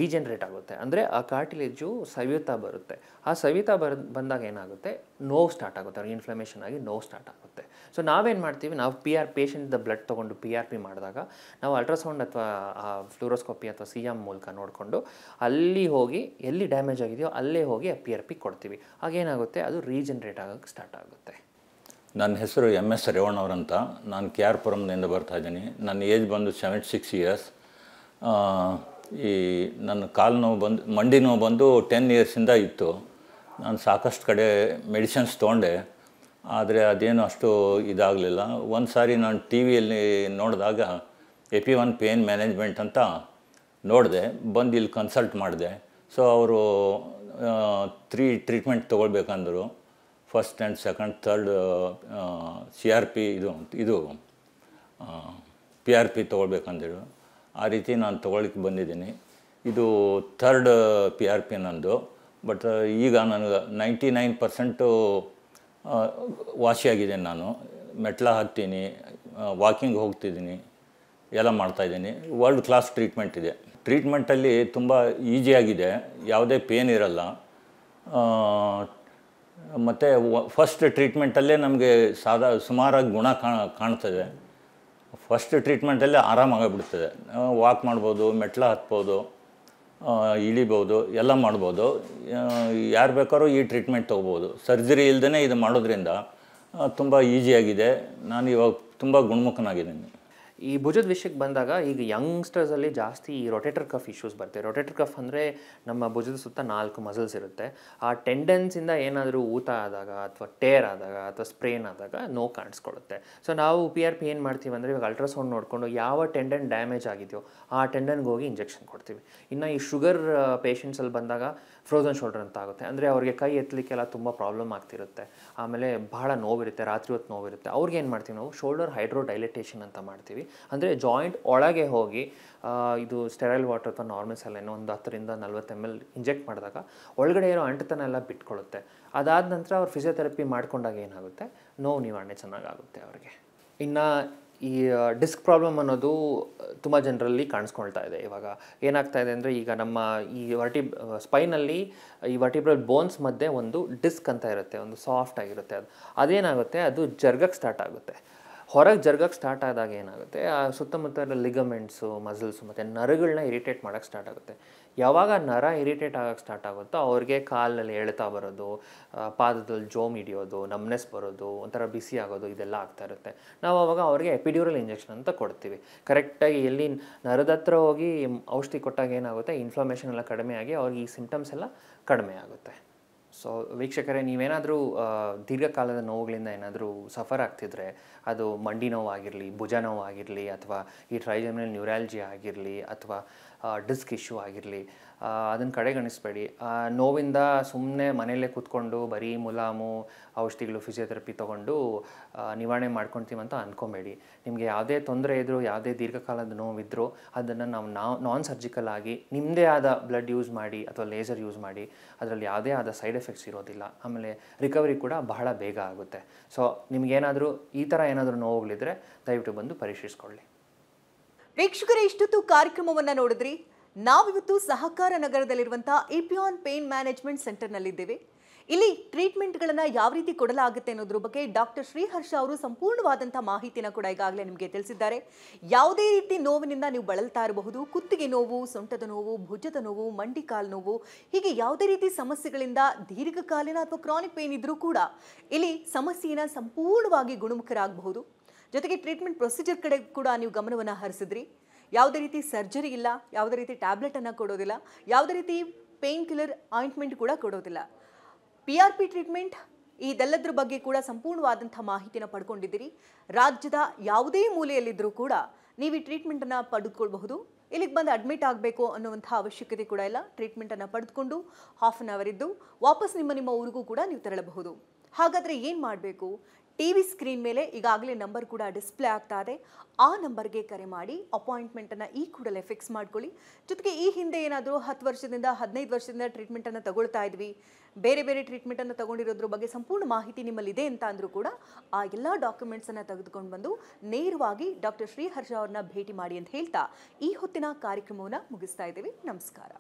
ಡಿಜೆನ್ರೇಟ್ ಆಗುತ್ತೆ, ಅಂದರೆ ಆ ಕಾರ್ಟಿಲೇಜು ಸವಿಯುತ್ತಾ ಬರುತ್ತೆ. ಆ ಸವಿತಾ ಬಂದಾಗ ಏನಾಗುತ್ತೆ, ನೋವು ಸ್ಟಾರ್ಟ್ ಆಗುತ್ತೆ, ಅವ್ರಿಗೆ ಇನ್ಫ್ಲಮೇಷನ್ ಆಗಿ ನೋವು ಸ್ಟಾರ್ಟ್ ಆಗುತ್ತೆ. ಸೊ ನಾವೇನು ಮಾಡ್ತೀವಿ, ನಾವು ಪೇಷಂಟ್ದ ಬ್ಲಡ್ ತೊಗೊಂಡು PRP ಮಾಡಿದಾಗ ನಾವು ಅಲ್ಟ್ರಾಸೌಂಡ್ ಅಥವಾ ಫ್ಲೂರೋಸ್ಕೋಪಿ ಅಥವಾ CM ಮೂಲಕ ನೋಡಿಕೊಂಡು ಅಲ್ಲಿ ಹೋಗಿ ಎಲ್ಲಿ ಡ್ಯಾಮೇಜ್ ಆಗಿದೆಯೋ ಅಲ್ಲೇ ಹೋಗಿ ಆ PRP ಕೊಡ್ತೀವಿ. ಆಗೇನಾಗುತ್ತೆ, ಅದು ರೀಜನ್ರೇಟ್ ಆಗೋಕ್ಕೆ ಸ್ಟಾರ್ಟ್ ಆಗುತ್ತೆ. ನನ್ನ ಹೆಸರು MS ರೇವಣ್ಣವರಂತ. ನಾನು KR ಪುರಂನಿಂದ ಬರ್ತಾಯಿದ್ದೀನಿ. ನನ್ನ ಏಜ್ ಬಂದು 76 years. ಈ ನನ್ನ ಕಾಲು ನೋವು ಬಂದು, ಮಂಡಿ ನೋವು ಬಂದು 10 yearsಯಿಂದ ಇತ್ತು. ನಾನು ಸಾಕಷ್ಟು ಕಡೆ ಮೆಡಿಸಿನ್ಸ್ ತೊಗೊಂಡೆ, ಆದರೆ ಅದೇನು ಅಷ್ಟು ಇದಾಗಲಿಲ್ಲ. ಒಂದು ಸಾರಿ ನಾನು TV ಯಲ್ಲಿ ನೋಡಿದಾಗ AP1 ಪೇನ್ ಮ್ಯಾನೇಜ್ಮೆಂಟ್ ಅಂತ ನೋಡಿದೆ, ಬಂದು ಇಲ್ಲಿ ಕನ್ಸಲ್ಟ್ ಮಾಡಿದೆ. ಸೊ ಅವರು 3 ಟ್ರೀಟ್ಮೆಂಟ್ ತೊಗೊಳ್ಬೇಕಂದರು. First and second, third CRP ಇದು PRP ತೊಗೊಳ್ಬೇಕಂದೇಳು. ಆ ರೀತಿ ನಾನು ತೊಗೊಳ್ಲಿಕ್ಕೆ ಬಂದಿದ್ದೀನಿ. ಇದು ಥರ್ಡ್ PRP ನಂದು. ಬಟ್ ಈಗ ನನಗೆ 99% ವಾಸಿಯಾಗಿದೆ. ನಾನು ಮೆಟ್ಲ ಹತ್ತೀನಿ, ವಾಕಿಂಗ್ ಹೋಗ್ತಿದ್ದೀನಿ, ಎಲ್ಲ ಮಾಡ್ತಾಯಿದ್ದೀನಿ. ವರ್ಲ್ಡ್ ಕ್ಲಾಸ್ ಟ್ರೀಟ್ಮೆಂಟ್ ಇದೆ. ಟ್ರೀಟ್ಮೆಂಟಲ್ಲಿ ತುಂಬ ಈಸಿಯಾಗಿದೆ, ಯಾವುದೇ ಪೇನ್ ಇರಲ್ಲ. ಮತ್ತು ಫಸ್ಟ್ ಟ್ರೀಟ್ಮೆಂಟಲ್ಲೇ ನಮಗೆ ಸುಮಾರಾಗಿ ಗುಣ ಕಾಣ್ತದೆ. ಫಸ್ಟ್ ಟ್ರೀಟ್ಮೆಂಟಲ್ಲೇ ಆರಾಮಾಗಿಬಿಡ್ತದೆ. ವಾಕ್ ಮಾಡ್ಬೋದು, ಮೆಟ್ಲ ಹತ್ಬೋದು, ಇಳಿಬೋದು, ಎಲ್ಲ ಮಾಡ್ಬೋದು. ಯಾರು ಬೇಕಾದ್ರೂ ಈ ಟ್ರೀಟ್ಮೆಂಟ್ ತೊಗೋಬೋದು. ಸರ್ಜರಿ ಇಲ್ಲದೇ ಇದು ಮಾಡೋದ್ರಿಂದ ತುಂಬ ಈಸಿಯಾಗಿದೆ. ನಾನು ಇವಾಗ ತುಂಬ ಗುಣಮುಖನಾಗಿದ್ದೀನಿ. ಈ ಭುಜದ ವಿಷಯಕ್ಕೆ ಬಂದಾಗ ಈಗ ಯಂಗ್ಸ್ಟರ್ಸಲ್ಲಿ ಜಾಸ್ತಿ ಈ ರೊಟೇಟರ್ ಕಫ್ ಇಶ್ಯೂಸ್ ಬರ್ತವೆ. ರೊಟೇಟರ್ ಕಫ್ ಅಂದರೆ ನಮ್ಮ ಭುಜದ ಸುತ್ತ 4 ಮಸಲ್ಸ್ ಇರುತ್ತೆ. ಆ ಟೆಂಡನ್ಸಿಂದ ಏನಾದರೂ ಊತ ಆದಾಗ ಅಥವಾ ಟೇರ್ ಆದಾಗ ಅಥವಾ ಸ್ಪ್ರೇನ್ ಆದಾಗ ನೋವು ಕಾಣಿಸ್ಕೊಳ್ಳುತ್ತೆ. ಸೊ ನಾವು PRP ಏನು ಮಾಡ್ತೀವಿ ಅಂದರೆ ಇವಾಗ ಅಲ್ಟ್ರಾಸೌಂಡ್ ನೋಡಿಕೊಂಡು ಯಾವ ಟೆಂಡನ್ ಡ್ಯಾಮೇಜ್ ಆಗಿದೆಯೋ ಆ ಟೆಂಡನ್ಗೆ ಹೋಗಿ ಇಂಜೆಕ್ಷನ್ ಕೊಡ್ತೀವಿ. ಇನ್ನು ಈ ಶುಗರ್ ಪೇಷಂಟ್ಸಲ್ಲಿ ಬಂದಾಗ ಫ್ರೋಝನ್ ಶೋಲ್ಡರ್ ಅಂತ ಆಗುತ್ತೆ. ಅಂದರೆ ಅವ್ರಿಗೆ ಕೈ ಎತ್ತಲಿಕ್ಕೆಲ್ಲ ತುಂಬ ಪ್ರಾಬ್ಲಮ್ ಆಗ್ತಿರುತ್ತೆ. ಆಮೇಲೆ ಬಹಳ ನೋವಿರುತ್ತೆ, ರಾತ್ರಿ ಹೊತ್ತು ನೋವಿರುತ್ತೆ. ಅವ್ರಿಗೆ ಏನು ಮಾಡ್ತೀವಿ ನಾವು ಶೋಲ್ಡರ್ ಹೈಡ್ರೋ ಡೈಲಿಟೇಷನ್ ಅಂತ ಮಾಡ್ತೀವಿ. ಅಂದರೆ ಜಾಯಿಂಟ್ ಒಳಗೆ ಹೋಗಿ ಇದು ಸ್ಟೆರೈಲ್ ವಾಟರ್ ಅಥವಾ ನಾರ್ಮಲ್ ಸಲೈನ್ ಒಂದು 10 ರಿಂದ 40 ml ಇಂಜೆಕ್ಟ್ ಮಾಡಿದಾಗ ಒಳಗಡೆ ಇರೋ ಅಂಟತನ ಎಲ್ಲ ಬಿಟ್ಕೊಳ್ಳುತ್ತೆ. ಅದಾದ ನಂತರ ಅವ್ರು ಫಿಸಿಯೋಥೆರಪಿ ಮಾಡ್ಕೊಂಡಾಗ ಏನಾಗುತ್ತೆ, ನೋವು ನಿವಾರಣೆ ಚೆನ್ನಾಗಾಗುತ್ತೆ ಅವ್ರಿಗೆ. ಇನ್ನು ಈ ಡಿಸ್ಕ್ ಪ್ರಾಬ್ಲಮ್ ಅನ್ನೋದು ತುಂಬ ಜನರಲ್ಲಿ ಕಾಣಿಸ್ಕೊಳ್ತಾ ಇದೆ. ಇವಾಗ ಏನಾಗ್ತಾ ಇದೆ ಅಂದರೆ ಈಗ ನಮ್ಮ ಈ ಸ್ಪೈನಲ್ಲಿ ಈ ವರ್ಟಿಬ್ರಲ್ ಬೋನ್ಸ್ ಮಧ್ಯೆ ಒಂದು ಡಿಸ್ಕ್ ಅಂತ ಇರುತ್ತೆ, ಒಂದು ಸಾಫ್ಟ್ ಆಗಿರುತ್ತೆ. ಅದೇನಾಗುತ್ತೆ, ಅದು ಜರ್ಗಕ್ಕೆ ಸ್ಟಾರ್ಟ್ ಆಗುತ್ತೆ. ಹೊರಗೆ ಜರ್ಗಕ್ಕೆ ಸ್ಟಾರ್ಟ್ ಆದಾಗ ಏನಾಗುತ್ತೆ, ಆ ಸುತ್ತಮುತ್ತ ಲಿಗಮೆಂಟ್ಸು, ಮಸಲ್ಸು ಮತ್ತು ನರಗಳನ್ನ ಇರಿಟೇಟ್ ಮಾಡೋಕ್ಕೆ ಸ್ಟಾರ್ಟ್ ಆಗುತ್ತೆ. ಯಾವಾಗ ನರ ಇರಿಟೇಟ್ ಆಗೋಕ್ಕೆ ಸ್ಟಾರ್ಟ್ ಆಗುತ್ತೋ ಅವ್ರಿಗೆ ಕಾಲಲ್ಲಿ ಎಳ್ತಾ ಬರೋದು, ಪಾದದಲ್ಲಿ ಜೋಮ್ ಹಿಡಿಯೋದು, ನಮ್ನೆಸ್ ಬರೋದು, ಒಂಥರ ಬಿಸಿ ಆಗೋದು, ಇದೆಲ್ಲ ಆಗ್ತಾ ಇರುತ್ತೆ. ನಾವು ಆವಾಗ ಅವ್ರಿಗೆ ಎಪಿಡ್ಯೂರಲ್ ಇಂಜೆಕ್ಷನ್ ಅಂತ ಕೊಡ್ತೀವಿ. ಕರೆಕ್ಟಾಗಿ ಎಲ್ಲಿ ನರದ ಹತ್ರ ಹೋಗಿ ಔಷಧಿ ಕೊಟ್ಟಾಗ ಏನಾಗುತ್ತೆ, ಇನ್ಫ್ಲಮೇಷನ್ ಎಲ್ಲ ಕಡಿಮೆ ಆಗಿ ಅವ್ರಿಗೆ ಈ ಸಿಂಪ್ಟಮ್ಸ್ ಎಲ್ಲ ಕಡಿಮೆ ಆಗುತ್ತೆ. ಸೊ ವೀಕ್ಷಕರೇ, ನೀವೇನಾದರೂ ದೀರ್ಘಕಾಲದ ನೋವುಗಳಿಂದ ಏನಾದರೂ ಸಫರ್ ಆಗ್ತಿದ್ರೆ, ಅದು ಮಂಡಿ ನೋವಾಗಿರಲಿ, ಭುಜ ನೋವಾಗಿರಲಿ, ಅಥವಾ ಈ ಟ್ರೈಜೆಮಿನಲ್ ನ್ಯೂರಾಲಜಿ ಆಗಿರಲಿ, ಅಥವಾ ಡಿಸ್ಕ್ ಇಶ್ಯೂ ಆಗಿರಲಿ, ಅದನ್ನು ಕಡೆಗಣಿಸಬೇಡಿ. ನೋವಿಂದ ಸುಮ್ಮನೆ ಮನೆಯಲ್ಲೇ ಕೂತ್ಕೊಂಡು ಬರೀ ಮುಲಾಮು, ಔಷಧಿಗಳು, ಫಿಸಿಯೋಥೆರಪಿ ತೊಗೊಂಡು ನಿವಾರಣೆ ಮಾಡ್ಕೊಳ್ತೀವಂತ ಅಂದ್ಕೊಬೇಡಿ. ನಿಮಗೆ ಯಾವುದೇ ತೊಂದರೆ ಇದ್ದರೂ, ಯಾವುದೇ ದೀರ್ಘಕಾಲದ ನೋವಿದ್ದರೂ ಅದನ್ನು ನಾವು ನಾನ್ ಸರ್ಜಿಕಲ್ ಆಗಿ ನಿಮ್ಮದೇ ಆದ ಬ್ಲಡ್ ಯೂಸ್ ಮಾಡಿ ಅಥವಾ ಲೇಸರ್ ಯೂಸ್ ಮಾಡಿ, ಅದರಲ್ಲಿ ಯಾವುದೇ ಆದ ಸೈಡ್ ಎಫೆಕ್ಟ್ಸ್ ಇರೋದಿಲ್ಲ. ಆಮೇಲೆ ರಿಕವರಿ ಕೂಡ ಬಹಳ ಬೇಗ ಆಗುತ್ತೆ. ಸೊ ನಿಮಗೇನಾದರೂ ಈ ಥರ ಏನಾದರೂ ನೋವುಗಳಿದ್ರೆ ದಯವಿಟ್ಟು ಬಂದು ಪರೀಕ್ಷಿಸ್ಕೊಳ್ಳಿ. ವೀಕ್ಷಕರೇ, ಇಷ್ಟೊತ್ತು ಕಾರ್ಯಕ್ರಮವನ್ನು ನೋಡಿದ್ರಿ. ನಾವಿವತ್ತು ಸಹಕಾರ ನಗರದಲ್ಲಿರುವಂತಹ ಇಪಿಯಾನ್ ಪೇನ್ ಮ್ಯಾನೇಜ್ಮೆಂಟ್ ಸೆಂಟರ್ನಲ್ಲಿದ್ದೇವೆ. ಇಲ್ಲಿ ಟ್ರೀಟ್ಮೆಂಟ್ಗಳನ್ನು ಯಾವ ರೀತಿ ಕೊಡಲಾಗುತ್ತೆ ಅನ್ನೋದ್ರ ಬಗ್ಗೆ ಡಾಕ್ಟರ್ ಶ್ರೀಹರ್ಷ ಅವರು ಸಂಪೂರ್ಣವಾದಂಥ ಮಾಹಿತಿನ ಕೂಡ ಈಗಾಗಲೇ ನಿಮಗೆ ತಿಳಿಸಿದ್ದಾರೆ. ಯಾವುದೇ ರೀತಿ ನೋವಿನಿಂದ ನೀವು ಬಳಲ್ತಾ ಇರಬಹುದು, ಕುತ್ತಿಗೆ ನೋವು, ಸೊಂಟದ ನೋವು, ಭುಜದ ನೋವು, ಮಂಡಿ ಕಾಲು ನೋವು, ಹೀಗೆ ಯಾವುದೇ ರೀತಿ ಸಮಸ್ಯೆಗಳಿಂದ ದೀರ್ಘಕಾಲೀನ ಅಥವಾ ಕ್ರಾನಿಕ್ ಪೇನ್ ಇದ್ರೂ ಕೂಡ ಇಲ್ಲಿ ಸಮಸ್ಯೆಯನ್ನು ಸಂಪೂರ್ಣವಾಗಿ ಗುಣಮುಖರಾಗಬಹುದು. ಜೊತೆಗೆ ಟ್ರೀಟ್ಮೆಂಟ್ ಪ್ರೊಸೀಜರ್ ಕಡೆ ಕೂಡ ನೀವು ಗಮನವನ್ನು ಹರಿಸಿದ್ರಿ. ಯಾವುದೇ ರೀತಿ ಸರ್ಜರಿ ಇಲ್ಲ, ಯಾವುದೇ ರೀತಿ ಟ್ಯಾಬ್ಲೆಟನ್ನು ಕೊಡೋದಿಲ್ಲ, ಯಾವುದೇ ರೀತಿ ಪೇನ್ ಕಿಲ್ಲರ್ ಆಯಿಂಟ್ಮೆಂಟ್ ಕೂಡ ಕೊಡೋದಿಲ್ಲ. PRP ಟ್ರೀಟ್ಮೆಂಟ್, ಇದೆಲ್ಲದರ ಬಗ್ಗೆ ಕೂಡ ಸಂಪೂರ್ಣವಾದಂಥ ಮಾಹಿತಿನ ಪಡ್ಕೊಂಡಿದ್ದೀರಿ. ರಾಜ್ಯದ ಯಾವುದೇ ಮೂಲೆಯಲ್ಲಿದ್ದರೂ ಕೂಡ ನೀವು ಈ ಟ್ರೀಟ್ಮೆಂಟನ್ನು ಪಡೆದುಕೊಳ್ಬಹುದು. ಇಲ್ಲಿಗೆ ಬಂದು ಅಡ್ಮಿಟ್ ಆಗಬೇಕು ಅನ್ನುವಂಥ ಅವಶ್ಯಕತೆ ಕೂಡ ಇಲ್ಲ. ಟ್ರೀಟ್ಮೆಂಟನ್ನು ಪಡೆದುಕೊಂಡು ಹಾಫ್ ಆನ್ ಅವರ್ ಇದ್ದು ವಾಪಸ್ ನಿಮ್ಮ ಊರಿಗೂ ಕೂಡ ನೀವು ತೆರಳಬಹುದು. ಹಾಗಾದರೆ ಏನು ಮಾಡಬೇಕು? TV ಸ್ಕ್ರೀನ್ ಮೇಲೆ ಈಗಾಗಲೇ ನಂಬರ್ ಕೂಡ ಡಿಸ್ಪ್ಲೇ ಆಗ್ತಾ ಇದೆ. ಆ ನಂಬರ್ಗೆ ಕರೆ ಮಾಡಿ ಅಪಾಯಿಂಟ್ಮೆಂಟನ್ನು ಈ ಕೂಡಲೇ ಫಿಕ್ಸ್ ಮಾಡ್ಕೊಳ್ಳಿ. ಜೊತೆಗೆ ಈ ಹಿಂದೆ ಏನಾದರೂ 10 ವರ್ಷದಿಂದ 15 ವರ್ಷದಿಂದ ಟ್ರೀಟ್ಮೆಂಟನ್ನು ತಗೊಳ್ತಾ ಇದ್ವಿ, ಬೇರೆ ಬೇರೆ ಟ್ರೀಟ್ಮೆಂಟನ್ನು ತಗೊಂಡಿರೋದ್ರ ಬಗ್ಗೆ ಸಂಪೂರ್ಣ ಮಾಹಿತಿ ನಿಮ್ಮಲ್ಲಿದೆ ಅಂತ ಅಂದರೂ ಕೂಡ ಆ ಎಲ್ಲ ಡಾಕ್ಯುಮೆಂಟ್ಸನ್ನು ತೆಗೆದುಕೊಂಡು ಬಂದು ನೇರವಾಗಿ ಡಾಕ್ಟರ್ ಶ್ರೀಹರ್ಷ ಅವ್ರನ್ನ ಭೇಟಿ ಮಾಡಿ ಅಂತ ಹೇಳ್ತಾ ಈ ಹೊತ್ತಿನ ಕಾರ್ಯಕ್ರಮವನ್ನು ಮುಗಿಸ್ತಾ ಇದ್ದೀವಿ. ನಮಸ್ಕಾರ.